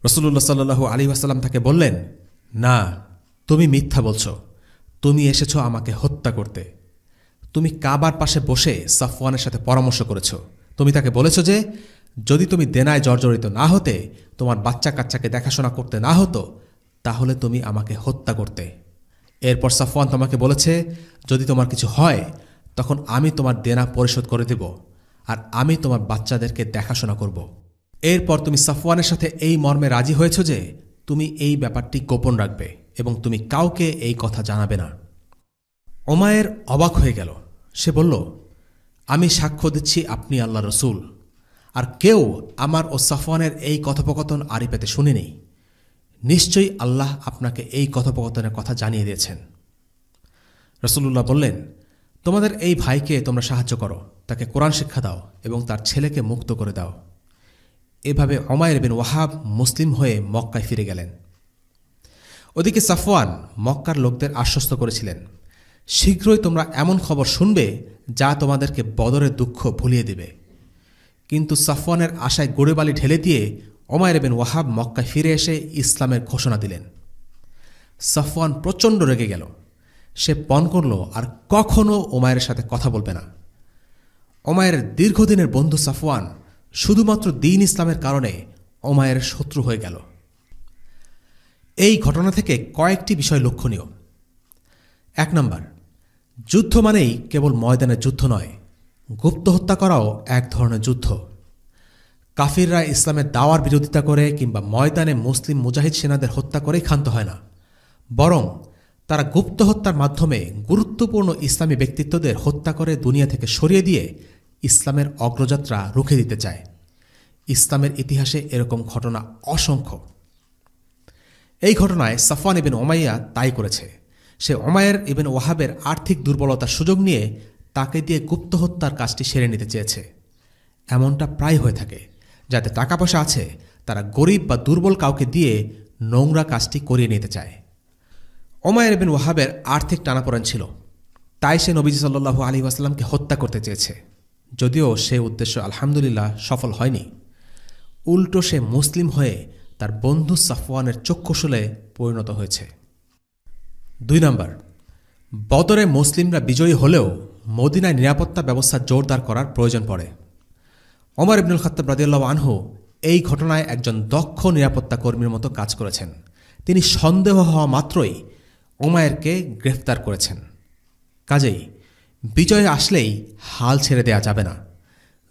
রাসূলুল্লাহ সাল্লাল্লাহু আলাইহি ওয়াসাল্লাম তাকে বললেন, না, তুমি মিথ্যা বলছ, তুমি এসেছ আমাকে হত্যা করতে। তুমি কাবার পাশে বসে সাফওয়ানের সাথে পরামর্শ করেছ। তুমি তাকে বলেছ যে যদি তুমি দেনায় জর্জরিত না হতে, তোমার বাচ্চা কাচ্চাকে দেখাশোনা করতে না হতো, তাহলে তুমি আমাকে হত্যা করতে। এরপর সাফওয়ান তোমাকে বলেছে যদি তোমার কিছু হয় তখন আমি তোমার দেনা পরিশোধ করে দেব, আর আমি তোমার বাচ্চাদেরকে দেখাশোনা করব। এরপর তুমি সাফওয়ানের সাথে এই মর্মে রাজি হয়েছ যে তুমি এই ব্যাপারটি গোপন রাখবে এবং তুমি কাউকে এই কথা জানাবে না। উমায়ের অবাক হয়ে গেল। সে বলল, আমি সাক্ষ্য দিচ্ছি আপনি আল্লাহ রসুল, আর কেউ আমার ও সাফওয়ানের এই কথোপকথন আড়ি পেতে শুনেনি। নিশ্চয়ই আল্লাহ আপনাকে এই কথোপকথনের কথা জানিয়ে দিয়েছেন। রসুল্লাহ বললেন, তোমাদের এই ভাইকে তোমরা সাহায্য করো, তাকে কোরআন শিক্ষা দাও এবং তার ছেলেকে মুক্ত করে দাও। এভাবে উমাইর বিন ওয়াহাব মুসলিম হয়ে মক্কায় ফিরে গেলেন। ওদিকে সাফওয়ান মক্কার লোকদের আশ্বস্ত করেছিলেন, শীঘ্রই তোমরা এমন খবর শুনবে যা তোমাদেরকে বদরের দুঃখ ভুলিয়ে দেবে। কিন্তু সাফওয়ানের আশায় গুড়েবালি ঢেলে দিয়ে উমাইর বিন ওয়াহাব মক্কায় ফিরে এসে ইসলামের ঘোষণা দিলেন। সাফওয়ান প্রচণ্ড রেগে গেল। সে পণ করল আর কখনও উমাইরের সাথে কথা বলবে না। উমাইরের দীর্ঘদিনের বন্ধু সাফওয়ান শুধুমাত্র দ্বীন ইসলামের কারণে উমাইরের শত্রু হয়ে গেল। এই ঘটনা থেকে কয়েকটি বিষয় লক্ষণীয়। 1 নম্বর, যুদ্ধ মানেই কেবল ময়দানের যুদ্ধ নয়, গুপ্ত হত্যা করাও এক ধরনের যুদ্ধ। কাফিররা ইসলামের দাওয়ার বিরোধিতা করে কিংবা ময়দানে মুসলিম মুজাহিদ সেনাদের হত্যা করেই ক্ষান্ত হয় না, বরং তারা গুপ্ত হত্যার মাধ্যমে গুরুত্বপূর্ণ ইসলামী ব্যক্তিত্বদের হত্যা করে দুনিয়া থেকে সরিয়ে দিয়ে ইসলামের অগ্রযাত্রা রুখে দিতে চায়। ইসলামের ইতিহাসে এরকম ঘটনা অসংখ্য। এই ঘটনায় সাফওয়ান ইবনে উমাইয়া তাই করেছে। সে উমাইর ইবনে ওয়াহাবের আর্থিক দুর্বলতার সুযোগ নিয়ে তাকে দিয়ে গুপ্ত হত্যার কাজটি সেরে নিতে চেয়েছে। এমনটা প্রায় হয়ে থাকে, যাতে টাকা পয়সা আছে তারা গরিব বা দুর্বল কাউকে দিয়ে নোংরা কাজটি করিয়ে নিতে চায়। উমাইর ইবনে ওয়াহাবের আর্থিক টানাপোড়েন ছিল, তাই সে নবীজি সাল্লাল্লাহু আলাইহি ওয়াসাল্লামকে হত্যা করতে চেয়েছে। যদিও সে উদ্দেশ্য আলহামদুলিল্লাহ সফল হয়নি। উল্টো সে মুসলিম হয়ে তার বন্ধু সাফওয়ানের চক্ষুশূলে পরিণত হয়েছে। 2 নম্বর, বদরে মুসলিমরা বিজয়ী হলেও মদিনায় নিরাপত্তা ব্যবস্থা জোরদার করার প্রয়োজন পড়ে। ওমর ইবনুল খাত্তাব রাদিয়াল্লাহু আনহু এই ঘটনায় একজন দক্ষ নিরাপত্তা কর্মীর মতো কাজ করেছেন। তিনি সন্দেহ হওয়া মাত্রই উমাইরকে গ্রেফতার করেছেন। কাজেই বিজয় আসলেই হাল ছেড়ে দেয়া যাবে না।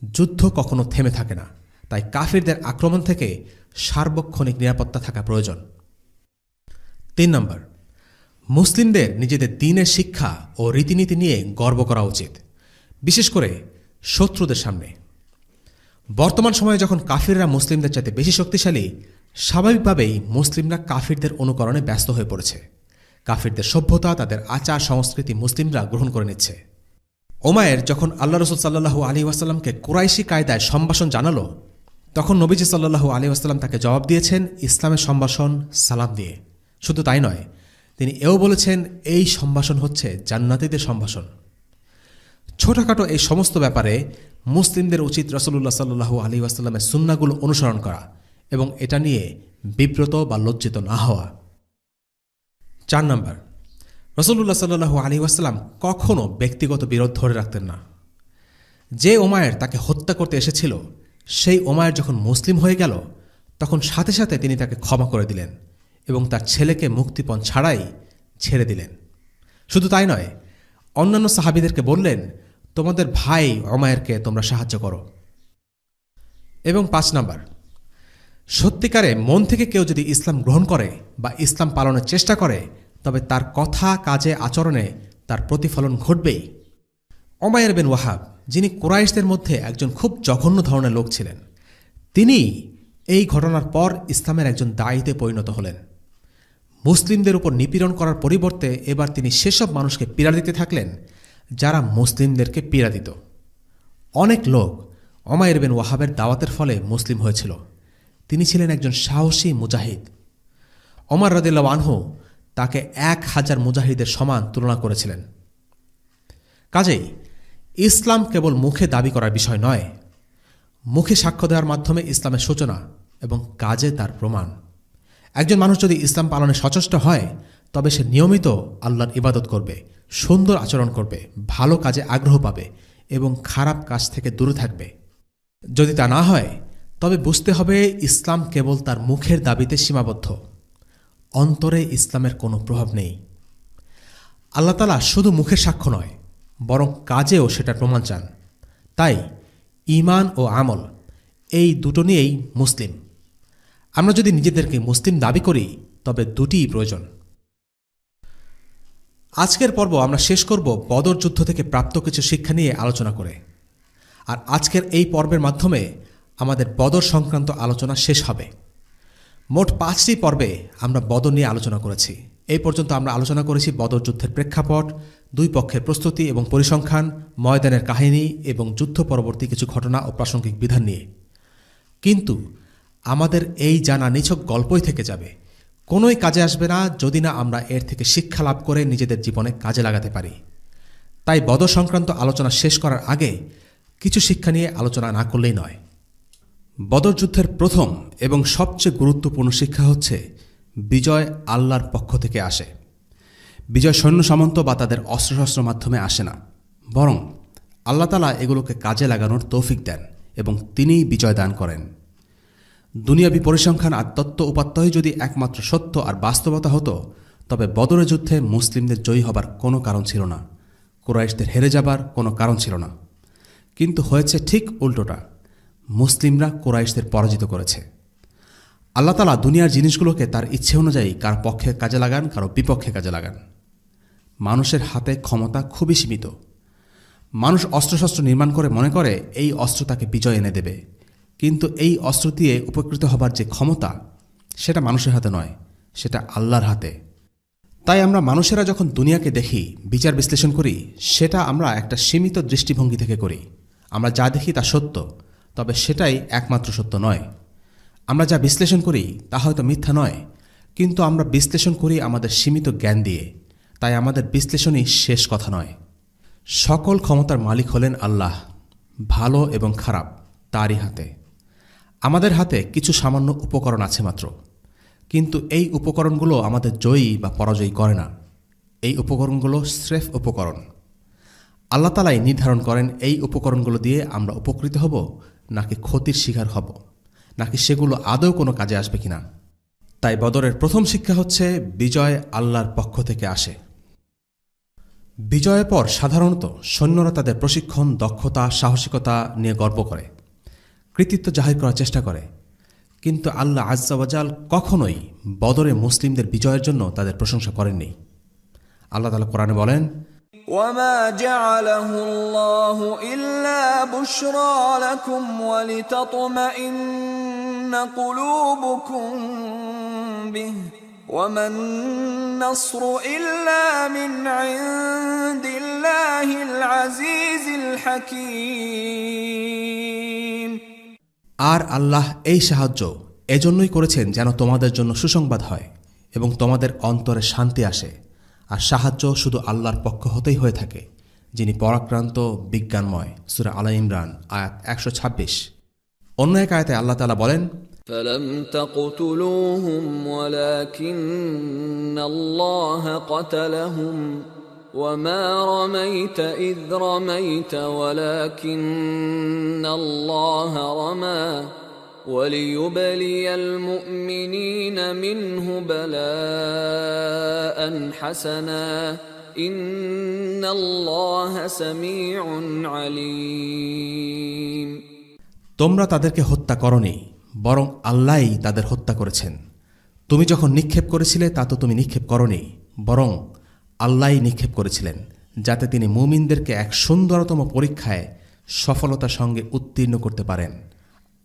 যুদ্ধ কখনো থেমে থাকে না, তাই কাফিরদের আক্রমণ থেকে সার্বক্ষণিক নিরাপত্তা থাকা প্রয়োজন। 3 নম্বর, মুসলিমদের নিজেদের দ্বীনের শিক্ষা ও রীতিনীতি নিয়ে গর্ব করা উচিত, বিশেষ করে শত্রুদের সামনে। বর্তমান সময়ে যখন কাফিররা মুসলিমদের চাইতে বেশি শক্তিশালী, স্বাভাবিকভাবেই মুসলিমরা কাফিরদের অনুকরণে ব্যস্ত হয়ে পড়েছে। কাফিরদের সভ্যতা, তাদের আচার সংস্কৃতি মুসলিমরা গ্রহণ করে নিচ্ছে। উমাইর যখন আল্লাহ রসুল সাল্লাল্লাহু আলাইহি ওয়াসাল্লামকে কুরাইশি কায়দায় সম্ভাষণ জানালো, তখন নবীজি সাল্লাল্লাহু আলাইহি ওয়াসাল্লাম তাকে জবাব দিয়েছেন ইসলামের সম্ভাষণ সালাম দিয়ে। শুধু তাই নয়, তিনি এও বলেছেন এই সম্ভাষণ হচ্ছে জান্নাতীদের সম্ভাষণ। ছোটখাটো এই সমস্ত ব্যাপারে মুসলিমদের উচিত রাসূলুল্লাহ সাল্লাল্লাহু আলাইহি ওয়াসাল্লামের সুন্নাহগুলো অনুসরণ করা এবং এটা নিয়ে বিব্রত বা লজ্জিত না হওয়া। 4 নম্বর, রাসূলুল্লাহ সাল্লাল্লাহু আলাইহি ওয়াসাল্লাম কখনও ব্যক্তিগত বিরোধ ধরে রাখতেন না। যে উমাইর তাকে হত্যা করতে এসেছিল, সেই উমাইর যখন মুসলিম হয়ে গেল, তখন সাথে সাথে তিনি তাকে ক্ষমা করে দিলেন এবং তার ছেলেকে মুক্তিপণ ছাড়াই ছেড়ে দিলেন। শুধু তাই নয়, অন্যান্য সাহাবীদেরকে বললেন তোমাদের ভাই উমাইরকে তোমরা সাহায্য করো। এবং 5 নম্বর, সত্যিকারে মন থেকে কেউ যদি ইসলাম গ্রহণ করে বা ইসলাম পালনের চেষ্টা করে, তবে তার কথা, কাজে, আচরণে তার প্রতিফলন ঘটবেই। উমাইর বিন ওয়াহাব, যিনি কুরাইশদের মধ্যে একজন খুব জঘন্য ধরনের লোক ছিলেন, তিনি এই ঘটনার পর ইসলামের একজন দায়ীতে পরিণত হলেন। মুসলিমদের উপর নিপীড়ন করার পরিবর্তে এবার তিনি সেসব মানুষকে পীড়া দিতে থাকলেন যারা মুসলিমদেরকে পীড়া দিত। অনেক লোক উমাইর বিন ওয়াহাবের দাওয়াতের ফলে মুসলিম হয়েছিল। তিনি ছিলেন একজন সাহসী মুজাহিদ। ওমর রাদিয়াল্লাহু আনহু তাকে 1000 মুজাহিদের সমান তুলনা করেছিলেন। কাজেই ইসলাম কেবল মুখে দাবি করার বিষয় নয়, মুখে সাক্ষ্য দেওয়ার মাধ্যমে ইসলামের সূচনা এবং কাজে তার প্রমাণ। একজন মানুষ যদি ইসলাম পালনে সচেষ্ট হয়, তবে সে নিয়মিত আল্লাহর ইবাদত করবে, সুন্দর আচরণ করবে, ভালো কাজে আগ্রহ পাবে এবং খারাপ কাজ থেকে দূরে থাকবে। যদি তা না হয় তবে বুঝতে হবে ইসলাম কেবল তার মুখের দাবিতে সীমাবদ্ধ, অন্তরে ইসলামের কোনো প্রভাব নেই। আল্লাহ তাআলা শুধু মুখের সাক্ষ্য নয়, বরং কাজেও সেটার প্রমাণ চান। তাই ঈমান ও আমল এই দুটো নিয়েই মুসলিম। আমরা যদি নিজেদেরকে মুসলিম দাবি করি তবে দুটিই প্রয়োজন। আজকের পর্ব আমরা শেষ করব বদর যুদ্ধ থেকে প্রাপ্ত কিছু শিক্ষা নিয়ে আলোচনা করে। আর আজকের এই পর্বের মাধ্যমে আমাদের বদর সংক্রান্ত আলোচনা শেষ হবে। মোট 5টি পর্বে আমরা বদর নিয়ে আলোচনা করেছি। এই পর্যন্ত আমরা আলোচনা করেছি বদর যুদ্ধের প্রেক্ষাপট, দুই পক্ষের প্রস্তুতি এবং পরিসংখ্যান, ময়দানের কাহিনী এবং যুদ্ধ পরবর্তী কিছু ঘটনা ও প্রাসঙ্গিক বিধান নিয়ে। কিন্তু আমাদের এই জানা নিছক গল্পই থেকে যাবে, কোনোই কাজে আসবে না যদি না আমরা এর থেকে শিক্ষা লাভ করে নিজেদের জীবনে কাজে লাগাতে পারি। তাই বদর সংক্রান্ত আলোচনা শেষ করার আগে কিছু শিক্ষা নিয়ে আলোচনা না করলেই নয়। বদর যুদ্ধের প্রথম এবং সবচেয়ে গুরুত্বপূর্ণ শিক্ষা হচ্ছে বিজয় আল্লাহর পক্ষ থেকে আসে। বিজয় সৈন্য সামন্ত বা তাদের অস্ত্রশস্ত্র মাধ্যমে আসে না, বরং আল্লাহ তাআলা এগুলোকে কাজে লাগানোর তৌফিক দেন এবং তিনিই বিজয় দান করেন। দুনিয়াবি পরিসংখ্যান আর তত্ত্ব উপাত্তই যদি একমাত্র সত্য আর বাস্তবতা হতো তবে বদরের যুদ্ধে মুসলিমদের জয়ী হবার কোনো কারণ ছিল না, কুরাইশদের হেরে যাবার কোনো কারণ ছিল না। কিন্তু হয়েছে ঠিক উল্টোটা, মুসলিমরা কুরাইশদের পরাজিত করেছে। আল্লাহ তাআলা দুনিয়ার জিনিসগুলোকে তার ইচ্ছে অনুযায়ী কার পক্ষে কাজে লাগান, কারো বিপক্ষে কাজে লাগান। মানুষের হাতে ক্ষমতা খুবই সীমিত। মানুষ অস্ত্রশস্ত্র নির্মাণ করে মনে করে এই অস্ত্র তাকে বিজয় এনে দেবে, কিন্তু এই অস্ত্র দিয়ে উপকৃত হবার যে ক্ষমতা সেটা মানুষের হাতে নয়, সেটা আল্লাহর হাতে। তাই আমরা মানুষেরা যখন দুনিয়াকে দেখি, বিচার বিশ্লেষণ করি, সেটা আমরা একটা সীমিত দৃষ্টিভঙ্গি থেকে করি। আমরা যা দেখি তা সত্য, তবে সেটাই একমাত্র সত্য নয়। আমরা যা বিশ্লেষণ করি তা হয়তো মিথ্যা নয়, কিন্তু আমরা বিশ্লেষণ করি আমাদের সীমিত জ্ঞান দিয়ে। তাই আমাদের বিশ্লেষণই শেষ কথা নয়। সকল ক্ষমতার মালিক হলেন আল্লাহ, ভালো এবং খারাপ তারই হাতে। আমাদের হাতে কিছু সামান্য উপকরণ আছে মাত্র, কিন্তু এই উপকরণগুলো আমাদের জয়ী বা পরাজয়ী করে না। এই উপকরণগুলো স্রেফ উপকরণ। আল্লাহ তাআলাই নির্ধারণ করেন এই উপকরণগুলো দিয়ে আমরা উপকৃত হব নাকি ক্ষতির শিকার হব, নাকি সেগুলো আদৌ কোনো কাজে আসবে কিনা। তাই বদরের প্রথম শিক্ষা হচ্ছে বিজয় আল্লাহর পক্ষ থেকে আসে। বিজয়ের পর সাধারণত সৈন্যরা তাদের প্রশিক্ষণ, দক্ষতা, সাহসিকতা নিয়ে গর্ব করে, কৃতিত্ব জাহির করার চেষ্টা করে। কিন্তু আল্লাহ আজ্জা ওয়াজাল কখনোই বদরে মুসলিমদের বিজয়ের জন্য তাদের প্রশংসা করেননি। আল্লাহ তাআলা কোরআনে বলেন, وما جعله الله إلا بشرى لكم ولتطمئن قلوبكم به وما النصر إلا من عند الله العزيز الحكيم। আর আল্লাহ এই সাহায্য এজন্যই করেছেন যেন তোমাদের জন্য সুসংবাদ হয় এবং তোমাদের অন্তরে শান্তি আসে। আর সাহায্য শুধু আল্লাহর পক্ষ হতেই হয়ে থাকে, যিনি পরাক্রান্ত, বিজ্ঞানময়। সূরা আলে ইমরান আয়াত 126। অন্য এক আয়াতে আল্লাহ তাআলা বলেন, فلم تقتلوهم ولكن الله قتلهم وما رميت إذ رميت ولكن الله رمى وليبلي المؤمنين منه بلاء حسنا إن الله سميع عليم। তোমরা তাদেরকে হত্যা করনি, বরং আল্লাহই তাদের হত্যা করেছেন। তুমি যখন নিক্ষেপ করেছিলে তা তো তুমি নিক্ষেপ করনি, বরং আল্লাহই নিক্ষেপ করেছিলেন, যাতে তিনি মুমিনদেরকে এক সুন্দরতম পরীক্ষায় সফলতার সঙ্গে উত্তীর্ণ করতে পারেন।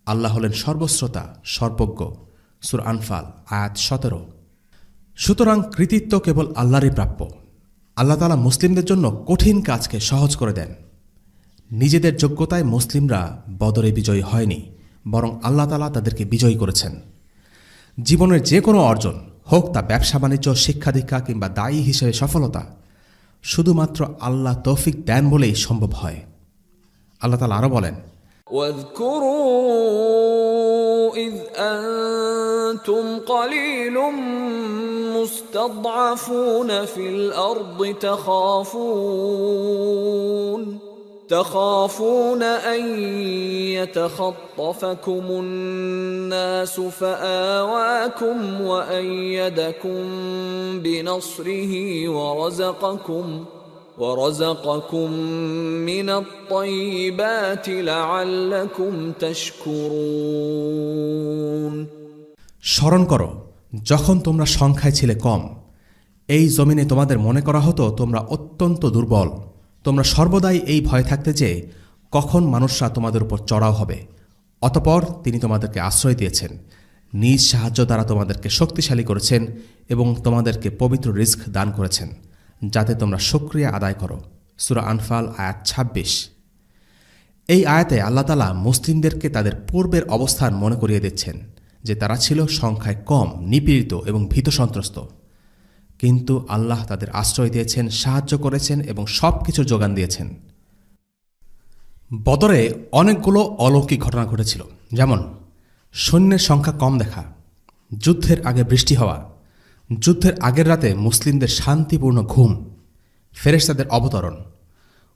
আল্লাহ হলেন সর্বশ্রোতা, সর্বজ্ঞ। সূরা আনফাল আয়াত 17। সুতরাং কৃতিত্ব কেবল আল্লাহরই প্রাপ্য। আল্লাহ তাআলা মুসলিমদের জন্য কঠিন কাজকে সহজ করে দেন। নিজেদের যোগ্যতায় মুসলিমরা বদরে বিজয়ী হয়নি, বরং আল্লাহ তাআলা তাদেরকে বিজয়ী করেছেন। জীবনের যে কোনো অর্জন, হোক তা ব্যবসা বাণিজ্য, শিক্ষা দীক্ষা কিংবা দায়ী হিসেবে সফলতা, শুধুমাত্র আল্লাহ তৌফিক দেন বলেই সম্ভব হয়। আল্লাহ তাআলা আরও বলেন, واذكروا إذ أنتم قليل مستضعفون في الأرض تخافون أن يتخطفكم الناس فآواكم وأيدكم بنصره ورزقكم من الطيبات لعلكم تشكرون স্মরণ করো যখন তোমরা সংখ্যায় ছিলে কম, এই জমিনে তোমাদের মনে করা হতো তোমরা অত্যন্ত দুর্বল। তোমরা সর্বদাই এই ভয় থাকতে যে কখন মানুষরা তোমাদের উপর চড়াও হবে। অতঃপর তিনি তোমাদেরকে আশ্রয় দিয়েছেন, নিজ সাহায্য দ্বারা তোমাদেরকে শক্তিশালী করেছেন এবং তোমাদেরকে পবিত্র রিজক দান করেছেন, যাতে তোমরা শুকরিয়া আদায় করো। সূরা আনফাল আয়াত ২৬। এই আয়াতে আল্লাহ তাআলা মুসলিমদেরকে তাদের পূর্বের অবস্থান মনে করিয়ে দিচ্ছেন যে তারা ছিল সংখ্যায় কম, নিপীড়িত এবং ভীতসন্ত্রস্ত। কিন্তু আল্লাহ তাদের আশ্রয় দিয়েছেন, সাহায্য করেছেন এবং সবকিছুর যোগান দিয়েছেন। বদরে অনেকগুলো অলৌকিক ঘটনা ঘটেছিল, যেমন সৈন্যের সংখ্যা কম দেখা, যুদ্ধের আগে বৃষ্টি হওয়া, যুদ্ধের আগের রাতে মুসলিমদের শান্তিপূর্ণ ঘুম, ফেরেশতাদের অবতরণ,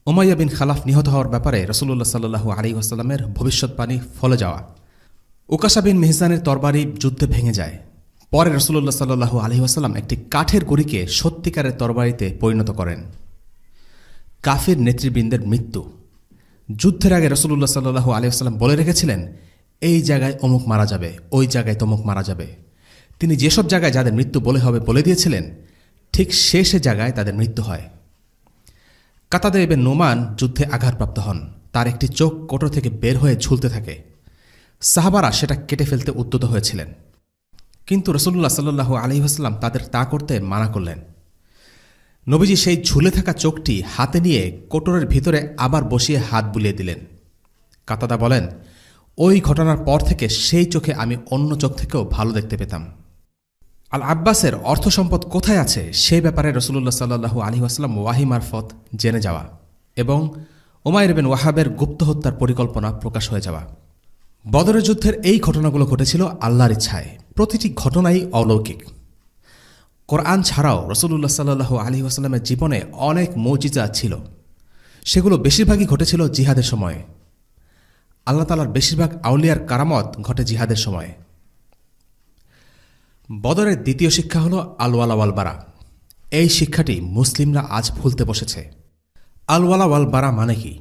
উমাইয়া বিন খালাফ নিহত হওয়ার ব্যাপারে রাসূলুল্লাহ সাল্লাল্লাহু আলাইহি ওয়াসাল্লামের ভবিষ্যৎবাণী ফলে যাওয়া, উকাশা বিন মিহজানের তরবারি যুদ্ধে ভেঙে যায়। পরে রাসূলুল্লাহ সাল্লাল্লাহু আলাইহি ওয়াসাল্লাম একটি কাঠের গড়িকে সত্যিকারের তরবারিতে পরিণত করেন। কাফির নেতৃবৃন্দের মৃত্যু, যুদ্ধের আগে রাসূলুল্লাহ সাল্লাল্লাহু আলাইহি ওয়াসাল্লাম বলে রেখেছিলেন এই জায়গায় অমুক মারা যাবে, ওই জায়গায় তমুক মারা যাবে। তিনি যেসব জায়গায় যাদের মৃত্যু বলে দিয়েছিলেন, ঠিক সে জায়গায় তাদের মৃত্যু হয়। কাতাদা ইবনে নুমান যুদ্ধে আঘাতপ্রাপ্ত হন, তার একটি চোখ কোটর থেকে বের হয়ে ঝুলতে থাকে। সাহাবারা সেটা কেটে ফেলতে উদ্যত হয়েছিলেন, কিন্তু রাসূলুল্লাহ সাল্লাল্লাহু আলাইহি ওয়াসাল্লাম তাদের তা করতে মানা করলেন। নবীজি সেই ঝুলে থাকা চোখটি হাতে নিয়ে কোটরের ভিতরে আবার বসিয়ে হাত বুলিয়ে দিলেন। কাতাদা বলেন, ওই ঘটনার পর থেকে সেই চোখে আমি অন্য চোখ থেকেও ভালো দেখতে পেতাম। আল আব্বাসের অর্থ সম্পদ কোথায় আছে সেই ব্যাপারে রাসূলুল্লাহ সাল্লাল্লাহু আলাইহি ওয়াসাল্লাম ওয়াহী মারফত জেনে যাওয়া এবং উমাইর বিন ওয়াহাবের গুপ্ত হত্যার পরিকল্পনা প্রকাশ হয়ে যাওয়া। বদরের যুদ্ধের এই ঘটনাগুলো ঘটেছিল আল্লাহর ইচ্ছায়। প্রতিটি ঘটনাই অলৌকিক। কোরআন ছাড়াও রাসূলুল্লাহ সাল্লাল্লাহু আলাইহি ওয়াসাল্লামের জীবনে অনেক মুজিজা ছিল, সেগুলো বেশিরভাগই ঘটেছিল জিহাদের সময়ে। আল্লাহ তাআলার বেশিরভাগ আউলিয়ার কারামত ঘটে জিহাদের সময়ে। বদরের দ্বিতীয় শিক্ষা হল আল ওয়ালা ওয়াল বারা। এই শিক্ষাটি মুসলিমরা আজ ভুলতে বসেছে। আল ওয়ালা ওয়াল বারা মানে কি?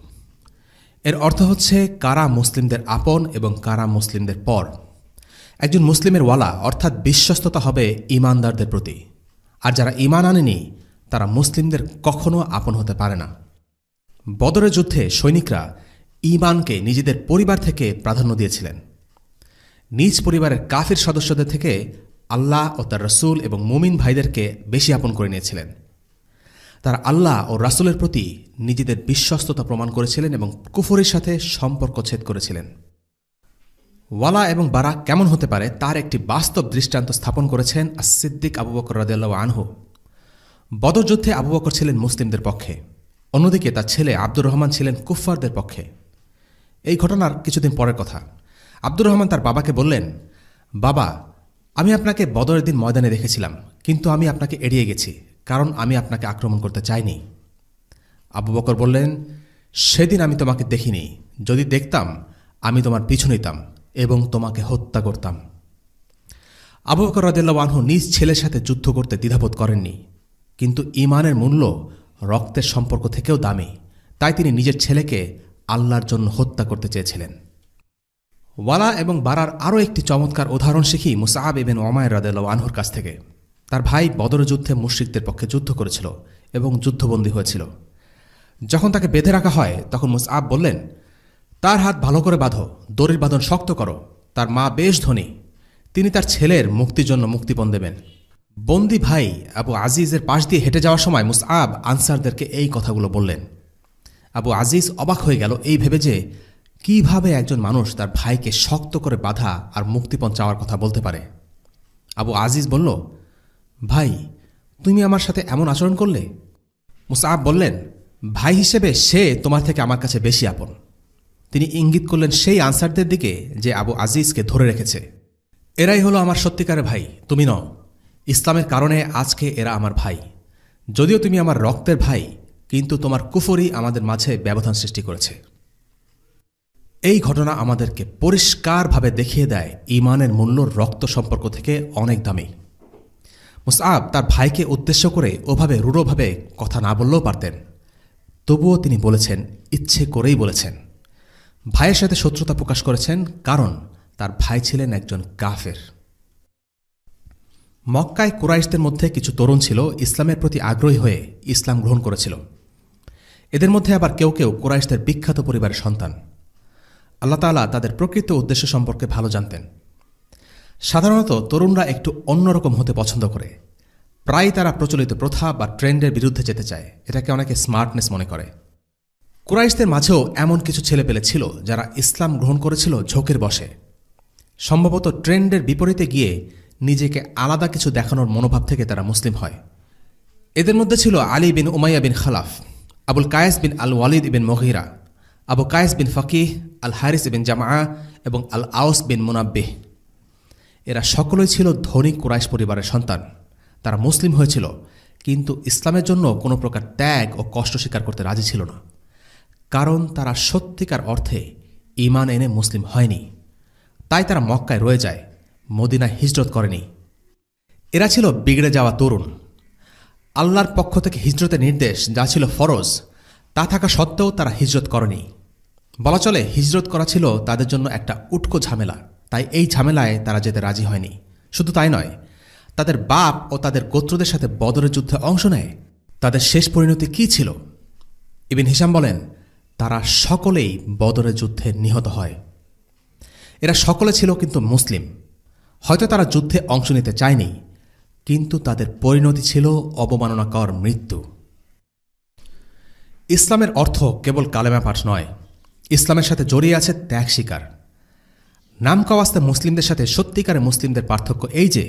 এর অর্থ হচ্ছে কারা মুসলিমদের আপন এবং কারা মুসলিমদের পর। একজন মুসলিমের ওয়ালা অর্থাৎ বিশ্বস্ততা হবে ঈমানদারদের প্রতি, আর যারা ঈমান আনেনি তারা মুসলিমদের কখনো আপন হতে পারে না। বদরের যুদ্ধে সৈনিকরা ঈমানকে নিজেদের পরিবার থেকে প্রাধান্য দিয়েছিলেন। নিজ পরিবারের কাফির সদস্যদের থেকে আল্লাহ ও তার রাসূল এবং মুমিন ভাইদেরকে বেশি আপন করে নিয়েছিলেন। তারা আল্লাহ ও রাসূলের প্রতি নিজেদের বিশ্বস্ততা প্রমাণ করেছিলেন এবং কুফরের সাথে সম্পর্ক ছেদ করেছিলেন। ওয়ালা এবং বারা কেমন হতে পারে তার একটি বাস্তব দৃষ্টান্ত স্থাপন করেছেন আস-সিদ্দিক আবু বকর রাদিয়াল্লাহু আনহু। বদর যুদ্ধে আবু বকর ছিলেন মুসলিমদের পক্ষে, অন্যদিকে তার ছেলে আব্দুর রহমান ছিলেন কুফফারদের পক্ষে। এই ঘটনার কিছুদিন পরের কথা। আব্দুর রহমান তার বাবাকে বললেন, বাবা, আমি আপনাকে বদরের দিন ময়দানে দেখেছিলাম, কিন্তু আমি আপনাকে এড়িয়ে গেছি, কারণ আমি আপনাকে আক্রমণ করতে চাইনি। আবু বকর বললেন, সেদিন আমি তোমাকে দেখিনি, যদি দেখতাম আমি তোমার পিছু নিতাম এবং তোমাকে হত্যা করতাম। আবু বকর রাদিয়াল্লাহু আনহু নিজ ছেলের সাথে যুদ্ধ করতে দ্বিধাবোধ করেননি, কিন্তু ঈমানের মূল্য রক্তের সম্পর্ক থেকেও দামি, তাই তিনি নিজের ছেলেকে আল্লাহর জন্য হত্যা করতে চেয়েছিলেন। ওয়ালা এবং বারার আরও একটি চমৎকার উদাহরণ শিখি মুসআব ইবনে উমাইর রাদিয়াল্লাহু আনহুর কাছ থেকে। তার ভাই বদর যুদ্ধে মুশরিকদের পক্ষে যুদ্ধ করেছিল এবং যুদ্ধবন্দী হয়েছিল। যখন তাকে বেঁধে রাখা হয় তখন মুসআব বললেন, তার হাত ভালো করে বাঁধো, দড়ির বাঁধন শক্ত করো, তার মা বেশ ধনী, তিনি তার ছেলের মুক্তির জন্য মুক্তিপণ দেবেন। বন্দী ভাই আবু আজিজের পাশ দিয়ে হেঁটে যাওয়ার সময় মুসআব আনসারদেরকে এই কথাগুলো বললেন। আবু আজিজ অবাক হয়ে গেল এই ভেবে যে কিভাবে একজন মানুষ তার ভাইকে শক্ত করে বাঁধা আর মুক্তিপণ চাওয়ার কথা বলতে পারে। আবু আজিজ বলল, ভাই, তুমি আমার সাথে এমন আচরণ করলে? মুসআব বললেন, ভাই হিসেবে সে তোমার থেকে আমার কাছে বেশি আপন। তিনি ইঙ্গিত করলেন সেই আনসারদের দিকে যে আবু আজিজকে ধরে রেখেছে। এরাই হলো আমার সত্যিকারের ভাই, তুমি নও। ইসলামের কারণে আজকে এরা আমার ভাই। যদিও তুমি আমার রক্তের ভাই, কিন্তু তোমার কুফরই আমাদের মাঝে ব্যবধান সৃষ্টি করেছে। এই ঘটনা আমাদেরকে পরিষ্কারভাবে দেখিয়ে দেয় ঈমানের মূল্য রক্ত সম্পর্ক থেকে অনেক দামি। মুসআব তার ভাইকে উদ্দেশ্য করে ওভাবে রূঢ়ভাবে কথা না বললেও পারতেন, তবুও তিনি বলেছেন, ইচ্ছে করেই বলেছেন। ভাইয়ের সাথে শত্রুতা প্রকাশ করেছেন কারণ তার ভাই ছিলেন একজন কাফের। মক্কায় কুরাইশদের মধ্যে কিছু তরুণ ছিল ইসলামের প্রতি আগ্রহী হয়ে ইসলাম গ্রহণ করেছিল। এদের মধ্যে আবার কেউ কেউ কুরাইশদের বিখ্যাত পরিবারের সন্তান। আল্লাহ তাআলা তাদের প্রকৃত উদ্দেশ্য সম্পর্কে ভালো জানতেন। সাধারণত তরুণরা একটু অন্যরকম হতে পছন্দ করে। প্রায় তারা প্রচলিত প্রথা বা ট্রেন্ডের বিরুদ্ধে যেতে চায়। এটাকে অনেকে স্মার্টনেস মনে করে। কুরাইশদের মাঝেও এমন কিছু ছেলেপেলে ছিল যারা ইসলাম গ্রহণ করেছিল ঝোঁকের বশে, সম্ভবত ট্রেন্ডের বিপরীতে গিয়ে নিজেকে আলাদা কিছু দেখানোর মনোভাব থেকে তারা মুসলিম হয়। এদের মধ্যে ছিল আলী বিন উমাইয়া বিন খালাফ, আবুল কায়েস বিন আল ওয়ালিদ বিন মগিরা, আবু কায়েস বিন ফকিহ, আল হারিস বিন জামা এবং আল আউস বিন মুনাব্বিহ। এরা সকলেই ছিল ধনী কুরাইশ পরিবারের সন্তান। তারা মুসলিম হয়েছিল, কিন্তু ইসলামের জন্য কোনো প্রকার ত্যাগ ও কষ্ট স্বীকার করতে রাজি ছিল না, কারণ তারা সত্যিকার অর্থে ঈমান এনে মুসলিম হয়নি। তাই তারা মক্কায় রয়ে যায়, মদিনায় হিজরত করেনি। এরা ছিল বিগড়ে যাওয়া তরুণ। আল্লাহর পক্ষ থেকে হিজরতের নির্দেশ যা ছিল ফরজ, তা থাকা সত্ত্বেও তারা হিজরত করেনি। বলা চলে হিজরত করা ছিল তাদের জন্য একটা উটকো ঝামেলা, তাই এই ঝামেলায় তারা যেতে রাজি হয়নি। শুধু তাই নয়, তাদের বাপ ও তাদের গোত্রদের সাথে বদরের যুদ্ধে অংশ নেয়। তাদের শেষ পরিণতি কী ছিল? ইবন হিশাম বলেন, তারা সকলেই বদরের যুদ্ধে নিহত হয়। এরা সকলে ছিল কিন্তু মুসলিম। হয়তো তারা যুদ্ধে অংশ নিতে চায়নি, কিন্তু তাদের পরিণতি ছিল অবমাননাকর মৃত্যু। ইসলামের অর্থ কেবল কালেমা পাঠ নয়, ইসলামের সাথে জড়িয়ে আছে ত্যাগ স্বীকার। নামকাওয়াস্তে মুসলিমদের সাথে সত্যিকারের মুসলিমদের পার্থক্য এই যে,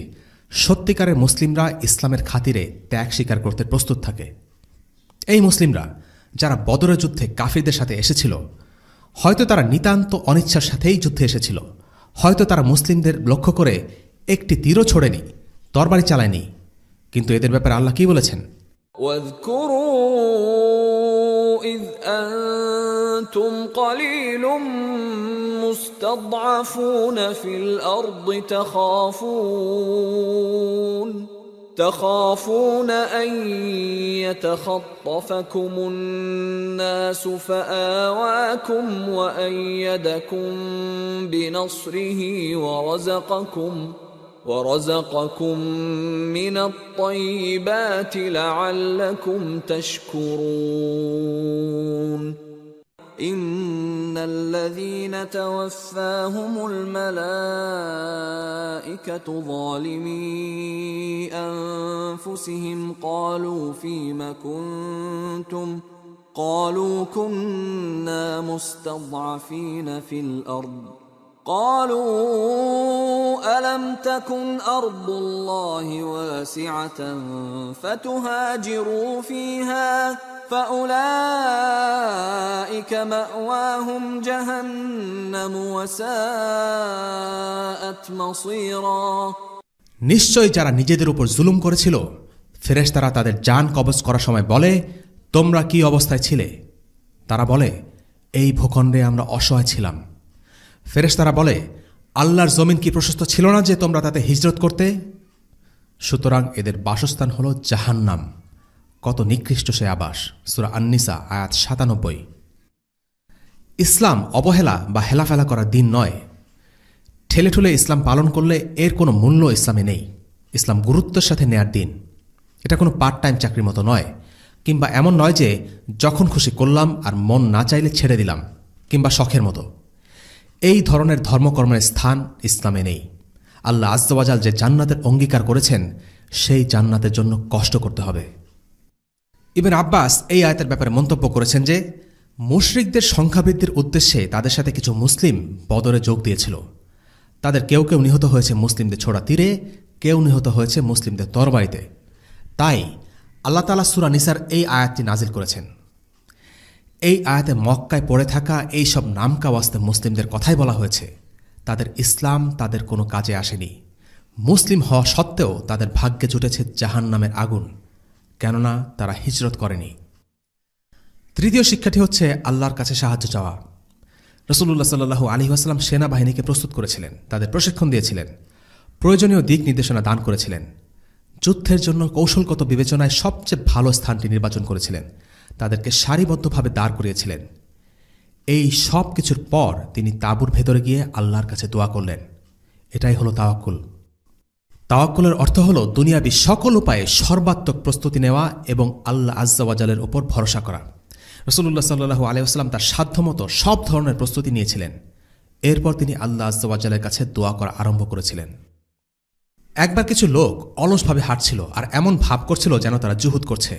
সত্যিকারের মুসলিমরা ইসলামের খাতিরে ত্যাগ স্বীকার করতে প্রস্তুত থাকে। এই মুসলিমরা যারা বদরের যুদ্ধে কাফিরদের সাথে এসেছিল, হয়তো তারা নিতান্ত অনিচ্ছার সাথেই যুদ্ধে এসেছিল, হয়তো তারা মুসলিমদের লক্ষ্য করে একটি তীরও ছোড়েনি, তরবারি চালায়নি, কিন্তু এদের ব্যাপারে আল্লাহ কি বলেছেন? واذكروا إذ أنتم قليل مستضعفون في الأرض تخافون أن يتخطفكم الناس فآواكم وأيدكم بنصره ورزقكم من الطيبات لعلكم تشكرون إن الذين توفاهم الملائكة ظالمي أنفسهم قالوا فيم كنتم قالوا كنا مستضعفين في الأرض قالوا ألم تكن أرض الله واسعة فتهاجروا فيها فأولئك مأواهم جهنم وساءت مصيرا। নিশ্চয় যারা নিজেদের উপর জুলুম করেছিল, ফেরেশতারা তাদের জান কবজ করার সময় বলে, তোমরা কি অবস্থায় ছিলে? তারা বলে, এই ভূখণ্ডে আমরা অসহায় ছিলাম। ফেরেশতারা বলে, আল্লাহর জমিন কি প্রশস্ত ছিল না যে তোমরা তাতে হিজরত করতে? সুতরাং এদের বাসস্থান হল জাহান্নাম। কত নিকৃষ্ট সে আবাস। সূরা আন-নিসা আয়াত ৯৭। ইসলাম অবহেলা বা হেলাফেলা করার দিন নয়। ঠেলেঠুলে ইসলাম পালন করলে এর কোনো মূল্য ইসলামে নেই। ইসলাম গুরুত্বের সাথে নেয়ার দিন। এটা কোনো পার্ট টাইম চাকরির মতো নয়, কিংবা এমন নয় যে যখন খুশি করলাম আর মন না চাইলে ছেড়ে দিলাম, কিংবা শখের মতো। এই ধরনের ধর্মকর্মের স্থান ইসলামে নেই। আল্লাহ আযজা ওয়া জাল যে জান্নাতের অঙ্গীকার করেছেন, সেই জান্নাতের জন্য কষ্ট করতে হবে। ইবনে আব্বাস এই আয়াতের ব্যাপারে মন্তব্য করেছেন যে, মুশরিকদের সংখ্যাবৃদ্ধির উদ্দেশ্যে তাদের সাথে কিছু মুসলিম বদরে যোগ দিয়েছিল। তাদের কেউ কেউ নিহত হয়েছে মুসলিমদের ছোড়া তীরে, কেউ নিহত হয়েছে মুসলিমদের তরবারিতে। তাই আল্লাহ তাআলা সূরা নিসার এই আয়াতটি নাজিল করেছেন। এই আয়াতে মক্কায় পড়ে থাকা এই সব নামকাওয়াস্তে মুসলিমদের কথাই বলা হয়েছে। তাদের ইসলাম তাদের কোনো কাজে আসেনি। মুসলিম হওয়া সত্ত্বেও তাদের ভাগ্যে জুটেছে জাহান্নামের আগুন, কেননা তারা হিজরত করেনি। তৃতীয় শিক্ষাটি হচ্ছে আল্লাহর কাছে সাহায্য চাওয়া। রাসূলুল্লাহ সাল্লাল্লাহু আলাইহি ওয়াসাল্লাম সেনাবাহিনীকে প্রস্তুত করেছিলেন, তাদের প্রশিক্ষণ দিয়েছিলেন, প্রয়োজনীয় দিক নির্দেশনা দান করেছিলেন, যুদ্ধের জন্য কৌশলগত বিবেচনায় সবচেয়ে ভালো স্থানটি নির্বাচন করেছিলেন, তাদেরকে সারিবদ্ধভাবে দাঁড় করিয়েছিলেন। এই সব কিছুর পর তিনি তাঁবুর ভেতরে গিয়ে আল্লাহর কাছে দোয়া করলেন। এটাই হলো তাওয়াক্কুল। তাওয়াক্কুলের অর্থ হল দুনিয়াবী সকল উপায়ে সর্বাত্মক প্রস্তুতি নেওয়া এবং আল্লাহ আজ্জা ওয়া জালের উপর ভরসা করা। রাসূলুল্লাহ সাল্লাল্লাহু আলাইহি ওয়াসাল্লাম তার সাধ্যমতো সব ধরনের প্রস্তুতি নিয়েছিলেন। এরপর তিনি আল্লাহ আজ্জা ওয়া জালের কাছে দোয়া করা আরম্ভ করেছিলেন। একবার কিছু লোক অলসভাবে হাঁটছিল আর এমন ভাব করছিল যেন তারা জুহুদ করছে।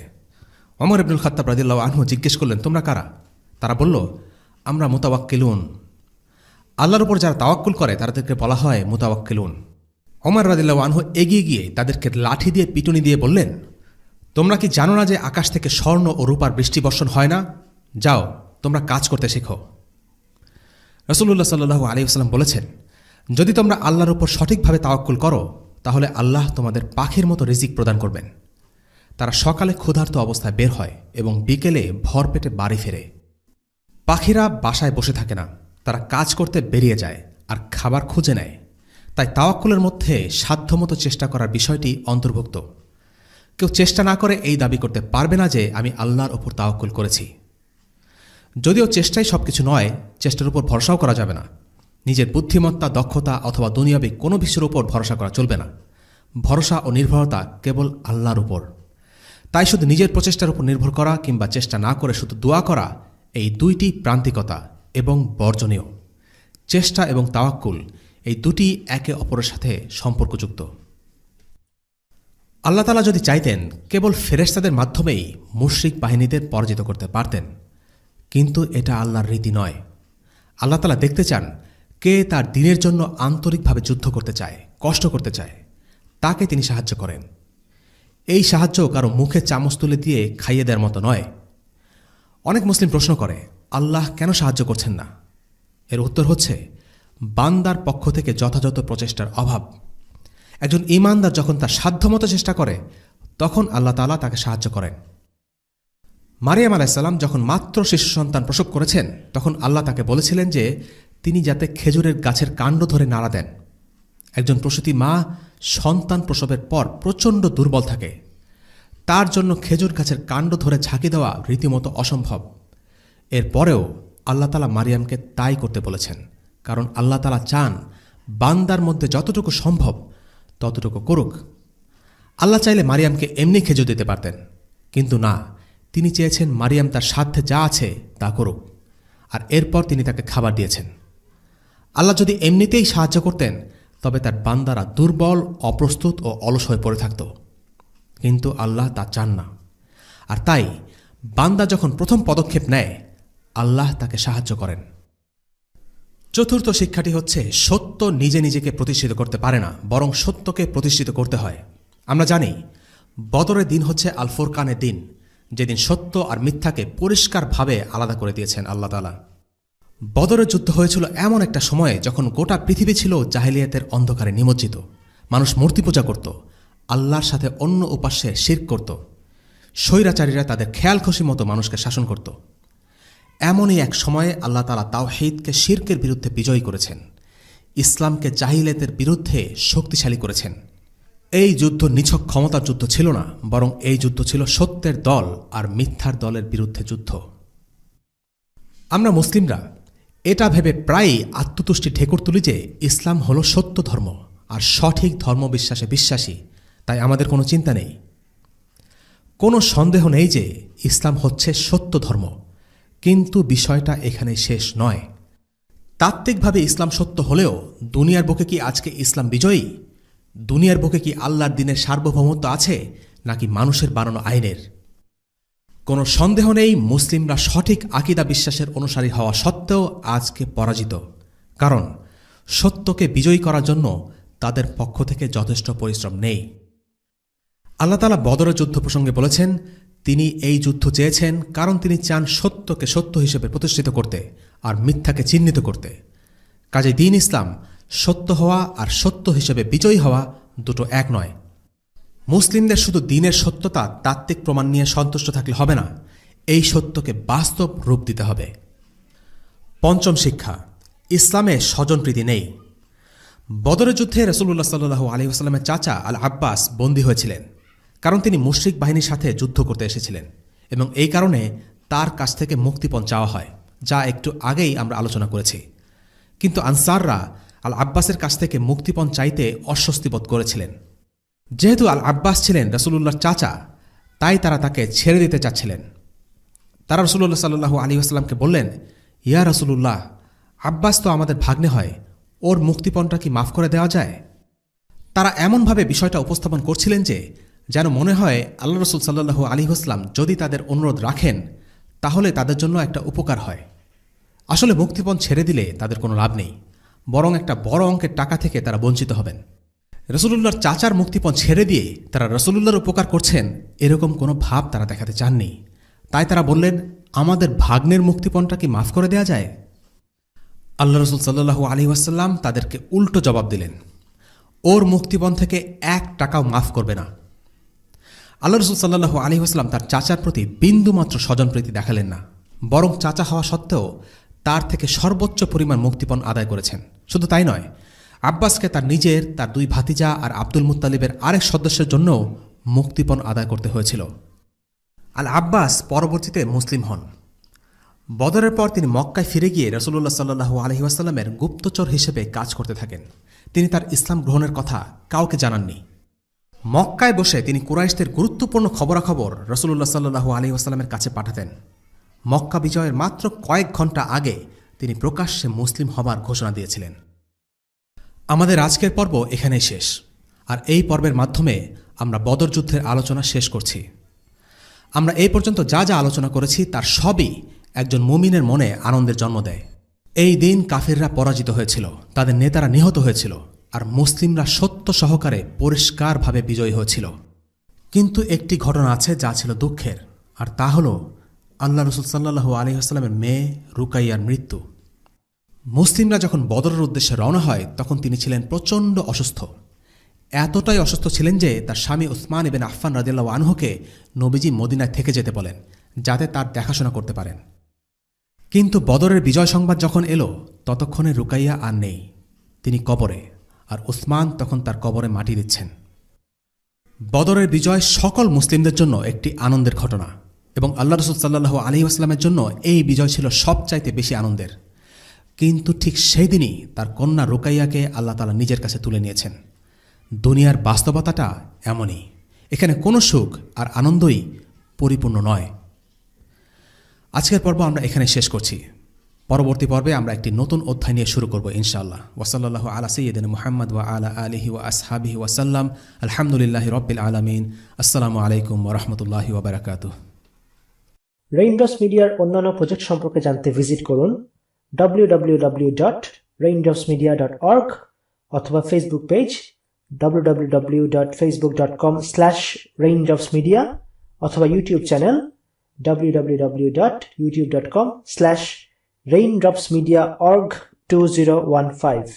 ওমর ইবনুল খাত্তাব রাদিয়াল্লাহু আনহু জিজ্ঞেস করলেন, তোমরা কারা? তারা বলল, আমরা মুতাওয়াক্কিলুন। আল্লাহর উপর যারা তাওয়াক্কুল করে তাদেরকে বলা হয় মুতাওয়াক্কিলুন। ওমর রাদিয়াল্লাহু আনহু এগিয়ে গিয়ে তাদেরকে লাঠি দিয়ে পিটুনি দিয়ে বললেন, তোমরা কি জানো না যে আকাশ থেকে স্বর্ণ ও রূপার বৃষ্টি বর্ষণ হয় না? যাও, তোমরা কাজ করতে শেখো। রাসূলুল্লাহ সাল্লাল্লাহু আলাইহি ওয়াসাল্লাম বলেছেন, যদি তোমরা আল্লাহর উপর সঠিকভাবে তাওয়াক্কুল করো তাহলে আল্লাহ তোমাদের পাখির মতো রিজিক প্রদান করবেন। তারা সকালে ক্ষুধার্ত অবস্থায় বের হয় এবং বিকেলে ভরপেটে বাড়ি ফেরে। পাখিরা বাসায় বসে থাকে না, তারা কাজ করতে বেরিয়ে যায় আর খাবার খুঁজে নেয়। তাই তাওয়াক্কুলের মধ্যে সাধ্যমতো চেষ্টা করার বিষয়টি অন্তর্ভুক্ত। কেউ চেষ্টা না করে এই দাবি করতে পারবে না যে আমি আল্লাহর ওপর তাওয়াক্কুল করেছি। যদিও চেষ্টাই সবকিছু নয়, চেষ্টার উপর ভরসাও করা যাবে না। নিজের বুদ্ধিমত্তা, দক্ষতা অথবা দুনিয়াবী কোনো বিষয়ের উপর ভরসা করা চলবে না। ভরসা ও নির্ভরতা কেবল আল্লাহর উপর। তাই শুধু নিজের প্রচেষ্টার উপর নির্ভর করা কিংবা চেষ্টা না করে শুধু দোয়া করা, এই দুইটি প্রান্তিকতা এবং বর্জনীয়। চেষ্টা এবং তাওয়াক্কুল এই দুটি একে অপরের সাথে সম্পর্কযুক্ত। আল্লাহ তাআলা যদি চাইতেন কেবল ফেরেশতাদের মাধ্যমেই মুশরিক বাহিনীদের পরাজিত করতে পারতেন, কিন্তু এটা আল্লাহর রীতি নয়। আল্লাহ তাআলা দেখতে চান কে তার দ্বীনের জন্য আন্তরিকভাবে যুদ্ধ করতে চায়, কষ্ট করতে চায়, তাকে তিনি সাহায্য করেন। এই সাহায্য কারো মুখে চামচ তুলে দিয়ে খাইয়ে দেওয়ার মতো নয়। অনেক মুসলিম প্রশ্ন করে, আল্লাহ কেন সাহায্য করছেন না? এর উত্তর হচ্ছে বান্দার পক্ষ থেকে যথাযথ প্রচেষ্টার অভাব। একজন ঈমানদার যখন তার সাধ্যমতো চেষ্টা করে তখন আল্লাহ তাআলা তাকে সাহায্য করেন। মারিয়াম আলাইহিস সালাম যখন মাত্র শিশু সন্তান প্রসব করেছেন তখন আল্লাহ তাকে বলেছিলেন যে তিনি যাতে খেজুরের গাছের কাণ্ড ধরে নাড়া দেন। একজন প্রসূতি মা সন্তান প্রসবের পর প্রচণ্ড দুর্বল থাকে, তার জন্য খেজুর গাছের কাণ্ড ধরে ঝাঁকি দেওয়া রীতিমতো অসম্ভব। এরপরেও আল্লাহ তাআলা মারিয়ামকে তাই করতে বলেছেন, কারণ আল্লাহ তাআলা চান বান্দার মধ্যে যতটুকু সম্ভব ততটুকু করুক। আল্লাহ চাইলে মারিয়ামকে এমনি খেজুর দিতে পারতেন, কিন্তু না, তিনি চেয়েছেন মারিয়াম তার সাধ্যে যা আছে তা করুক, আর এরপর তিনি তাকে খাবার দিয়েছেন। আল্লাহ যদি এমনিতেই সাহায্য করতেন তবে তার বান্দারা দুর্বল, অপ্রস্তুত ও অলস হয়ে পড়ে থাকত, কিন্তু আল্লাহ তা চান না। আর তাই বান্দা যখন প্রথম পদক্ষেপ নেয় আল্লাহ তাকে সাহায্য করেন। চতুর্থ শিক্ষাটি হচ্ছে সত্য নিজে নিজেকে প্রতিষ্ঠিত করতে পারে না, বরং সত্যকে প্রতিষ্ঠিত করতে হয়। আমরা জানি বদরের দিন হচ্ছে আল ফুরকানের দিন, যেদিন সত্য আর মিথ্যাকে পরিষ্কারভাবে আলাদা করে দিয়েছেন আল্লাহ তাআলা। বদরের যুদ্ধ হয়েছিল এমন একটা সময়ে যখন গোটা পৃথিবী ছিল জাহিলিয়াতের অন্ধকারে নিমজ্জিত। মানুষ মূর্তি পূজা করত, আল্লাহর সাথে অন্য উপাস্যে শিরক করত, স্বৈরাচারীরা তাদের খেয়াল খুশি মতো মানুষকে শাসন করত। এমনই এক সময়ে আল্লাহ তাআলা তাওহীদকে শিরকের বিরুদ্ধে বিজয়ী করেছেন, ইসলামকে জাহিলিয়াতের বিরুদ্ধে শক্তিশালী করেছেন। এই যুদ্ধ নিছক ক্ষমতার যুদ্ধ ছিল না, বরং এই যুদ্ধ ছিল সত্যের দল আর মিথ্যার দলের বিরুদ্ধে যুদ্ধ। আমরা মুসলিমরা এটা ভেবে প্রায়ই আত্মতুষ্টি ঠেকুর তুলি যে ইসলাম হল সত্য ধর্ম আর সঠিক ধর্মবিশ্বাসে বিশ্বাসী, তাই আমাদের কোনো চিন্তা নেই। কোনো সন্দেহ নেই যে ইসলাম হচ্ছে সত্য ধর্ম, কিন্তু বিষয়টা এখানে শেষ নয়। তাত্ত্বিকভাবে ইসলাম সত্য হলেও দুনিয়ার বুকে কি আজকে ইসলাম বিজয়ী? দুনিয়ার বুকে কি আল্লাহর দ্বীনের সার্বভৌমত্ব আছে নাকি মানুষের বানানো আইনের? কোনো সন্দেহ নেই মুসলিমরা সঠিক আকীদা বিশ্বাসের অনুসারী হওয়া সত্ত্বেও আজকে পরাজিত, কারণ সত্যকে বিজয়ী করার জন্য তাদের পক্ষ থেকে যথেষ্ট পরিশ্রম নেই। আল্লাহ তাআলা বদরের যুদ্ধ প্রসঙ্গে বলেছেন, তিনি এই যুদ্ধ চেয়েছেন কারণ তিনি চান সত্যকে সত্য হিসেবে প্রতিষ্ঠিত করতে আর মিথ্যাকে চিহ্নিত করতে। কাজেই দ্বীন ইসলাম সত্য হওয়া আর সত্য হিসেবে বিজয়ী হওয়া দুটো এক নয়। মুসলিমদের শুধু দ্বীনের সত্যতা তাত্ত্বিক প্রমাণ নিয়ে সন্তুষ্ট থাকলে হবে না, এই সত্যকে বাস্তব রূপ দিতে হবে। পঞ্চম শিক্ষা, ইসলামে স্বজনপ্রীতি নেই। বদরের যুদ্ধে রাসূলুল্লাহ সাল্লাল্লাহু আলাইহি ওয়াসাল্লামের চাচা আল আব্বাস বন্দী হয়েছিলেন, কারণ তিনি মুশরিক বাহিনীর সাথে যুদ্ধ করতে এসেছিলেন এবং এই কারণে তার কাছ থেকে মুক্তিপণ চাওয়া হয়, যা একটু আগেই আমরা আলোচনা করেছি। কিন্তু আনসাররা আল আব্বাসের কাছ থেকে মুক্তিপণ চাইতে অস্বস্তি বোধ করেছিলেন। যেহেতু আল আব্বাস ছিলেন রাসূলুল্লাহর চাচা, তাই তারা তাকে ছেড়ে দিতে চাচ্ছিলেন। তারা রাসূলুল্লাহ সাল্লাল্লাহু আলাইহি ওয়াসাল্লামকে বললেন, ইয়া রাসূলুল্লাহ, আব্বাস তো আমাদের ভাগ্নে হয়, ওর মুক্তিপণটা কি মাফ করে দেওয়া যায়? তারা এমনভাবে বিষয়টা উপস্থাপন করছিলেন যে যেন মনে হয় আল্লাহ রাসূল সাল্লাল্লাহু আলাইহি ওয়াসাল্লাম যদি তাদের অনুরোধ রাখেন তাহলে তাদের জন্য একটা উপকার হয়। আসলে মুক্তিপণ ছেড়ে দিলে তাদের কোনো লাভ নেই, বরং একটা বড় অঙ্কের টাকা থেকে তারা বঞ্চিত হবেন। রাসূলুল্লাহর চাচার মুক্তিপণ ছেড়ে দিয়ে তারা রাসূলুল্লাহর উপকার করছেন এরকম কোনো ভাব তারা দেখাতে চাননি। তাই তারা বললেন, আমাদের ভাগ্নের মুক্তিপণটা কি মাফ করে দেওয়া যায়? আল্লাহ রাসূল সাল্লাল্লাহু আলাইহি ওয়াসাল্লাম তাদেরকে উল্টো জবাব দিলেন, ওর মুক্তিপণ থেকে 1 টাকাও মাফ করবে না। আল্লাহ রাসূল সাল্লাল্লাহু আলাইহি ওয়াসাল্লাম তার চাচার প্রতি বিন্দুমাত্র স্বজনপ্রীতি দেখালেন না, বরং চাচা হওয়া সত্ত্বেও তার থেকে সর্বোচ্চ পরিমাণ মুক্তিপণ আদায় করেছেন। শুধু তাই নয়, আব্বাসকে তার নিজের, তার 2 ভাতিজা আর আব্দুল মুত্তালিবের আরেক সদস্যের জন্য মুক্তিপণ আদায় করতে হয়েছিল। আল আব্বাস পরবর্তীতে মুসলিম হন। বদরের পর তিনি মক্কায় ফিরে গিয়ে রাসূলুল্লাহ সাল্লাল্লাহু আলাইহি ওয়াসাল্লামের গুপ্তচর হিসেবে কাজ করতে থাকেন। তিনি তার ইসলাম গ্রহণের কথা কাউকে জানাননি। মক্কায় বসে তিনি কুরাইশদের গুরুত্বপূর্ণ খবরাখবর রাসূলুল্লাহ সাল্লাল্লাহু আলাইহি ওয়াসাল্লামের কাছে পাঠাতেন। মক্কা বিজয়ের মাত্র কয়েক ঘন্টা আগে তিনি প্রকাশ্যে মুসলিম হবার ঘোষণা দিয়েছিলেন। আমাদের আজকের পর্ব এখানেই শেষ, আর এই পর্বের মাধ্যমে আমরা বদর যুদ্ধের আলোচনা শেষ করছি। আমরা এই পর্যন্ত যা যা আলোচনা করেছি তার সবই একজন মুমিনের মনে আনন্দের জন্ম দেয়। এই দিন কাফিররা পরাজিত হয়েছিল, তাদের নেতারা নিহত হয়েছিল, আর মুসলিমরা সত্য সহকারে পরিষ্কারভাবে বিজয়ী হয়েছিল। কিন্তু একটি ঘটনা আছে যা ছিল দুঃখের, আর তা হল আল্লাহ রাসূল সাল্লাল্লাহু আলাইহি ওয়াসাল্লামের মেয়ে রুকাইয়ার মৃত্যু। মুসলিমরা যখন বদরের উদ্দেশ্যে রওনা হয় তখন তিনি ছিলেন প্রচণ্ড অসুস্থ। এতটাই অসুস্থ ছিলেন যে তার স্বামী উসমান ইবনে আফফান রাদিয়াল্লাহু আনহুকে নবীজি মদিনায় থেকে যেতে বলেন, যাতে তার দেখাশোনা করতে পারেন। কিন্তু বদরের বিজয় সংবাদ যখন এলো ততক্ষণে রুকাইয়া আর নেই, তিনি কবরে, আর উসমান তখন তার কবরে মাটি দিচ্ছেন। বদরের বিজয় সকল মুসলিমদের জন্য একটি আনন্দের ঘটনা, এবং আল্লাহ রাসূল সাল্লাল্লাহু আলাইহি ওয়াসাল্লামের জন্য এই বিজয় ছিল সবচাইতে বেশি আনন্দের। কিন্তু ঠিক সেই দিনই তার কন্যা রুকাইয়াকে আল্লাহ তাআলা নিজের কাছে তুলে নিয়েছেন। দুনিয়ার বাস্তবতাটা এমনই, এখানে কোনো সুখ আর আনন্দই পরিপূর্ণ নয়। আজকের পর্ব আমরা এখানে শেষ করছি। পরবর্তী পর্বে আমরা একটি নতুন অধ্যায় নিয়ে শুরু করব ইনশাআল্লাহ। ওয়াসাল্লাল্লাহু আলা সাইয়্যিদিনা মুহাম্মদ ওয়া আলা আলিহি ওয়া আসহাবিহি ওয়া সাল্লাম। আলহামদুলিল্লাহি রাব্বিল আলামিন। আসসালামু আলাইকুম ওয়া রাহমাতুল্লাহি ওয়া বারাকাতুহু। রেইনড্রপস মিডিয়ার অন্যান্য প্রজেক্ট সম্পর্কে জানতে ভিজিট করুন www.raindropsmedia.org অথবা ফেসবুক পেজ www.facebook.com/raindropsmedia অথবা ইউটিউব চ্যানেল www.youtube.com/raindropsmediaorg2015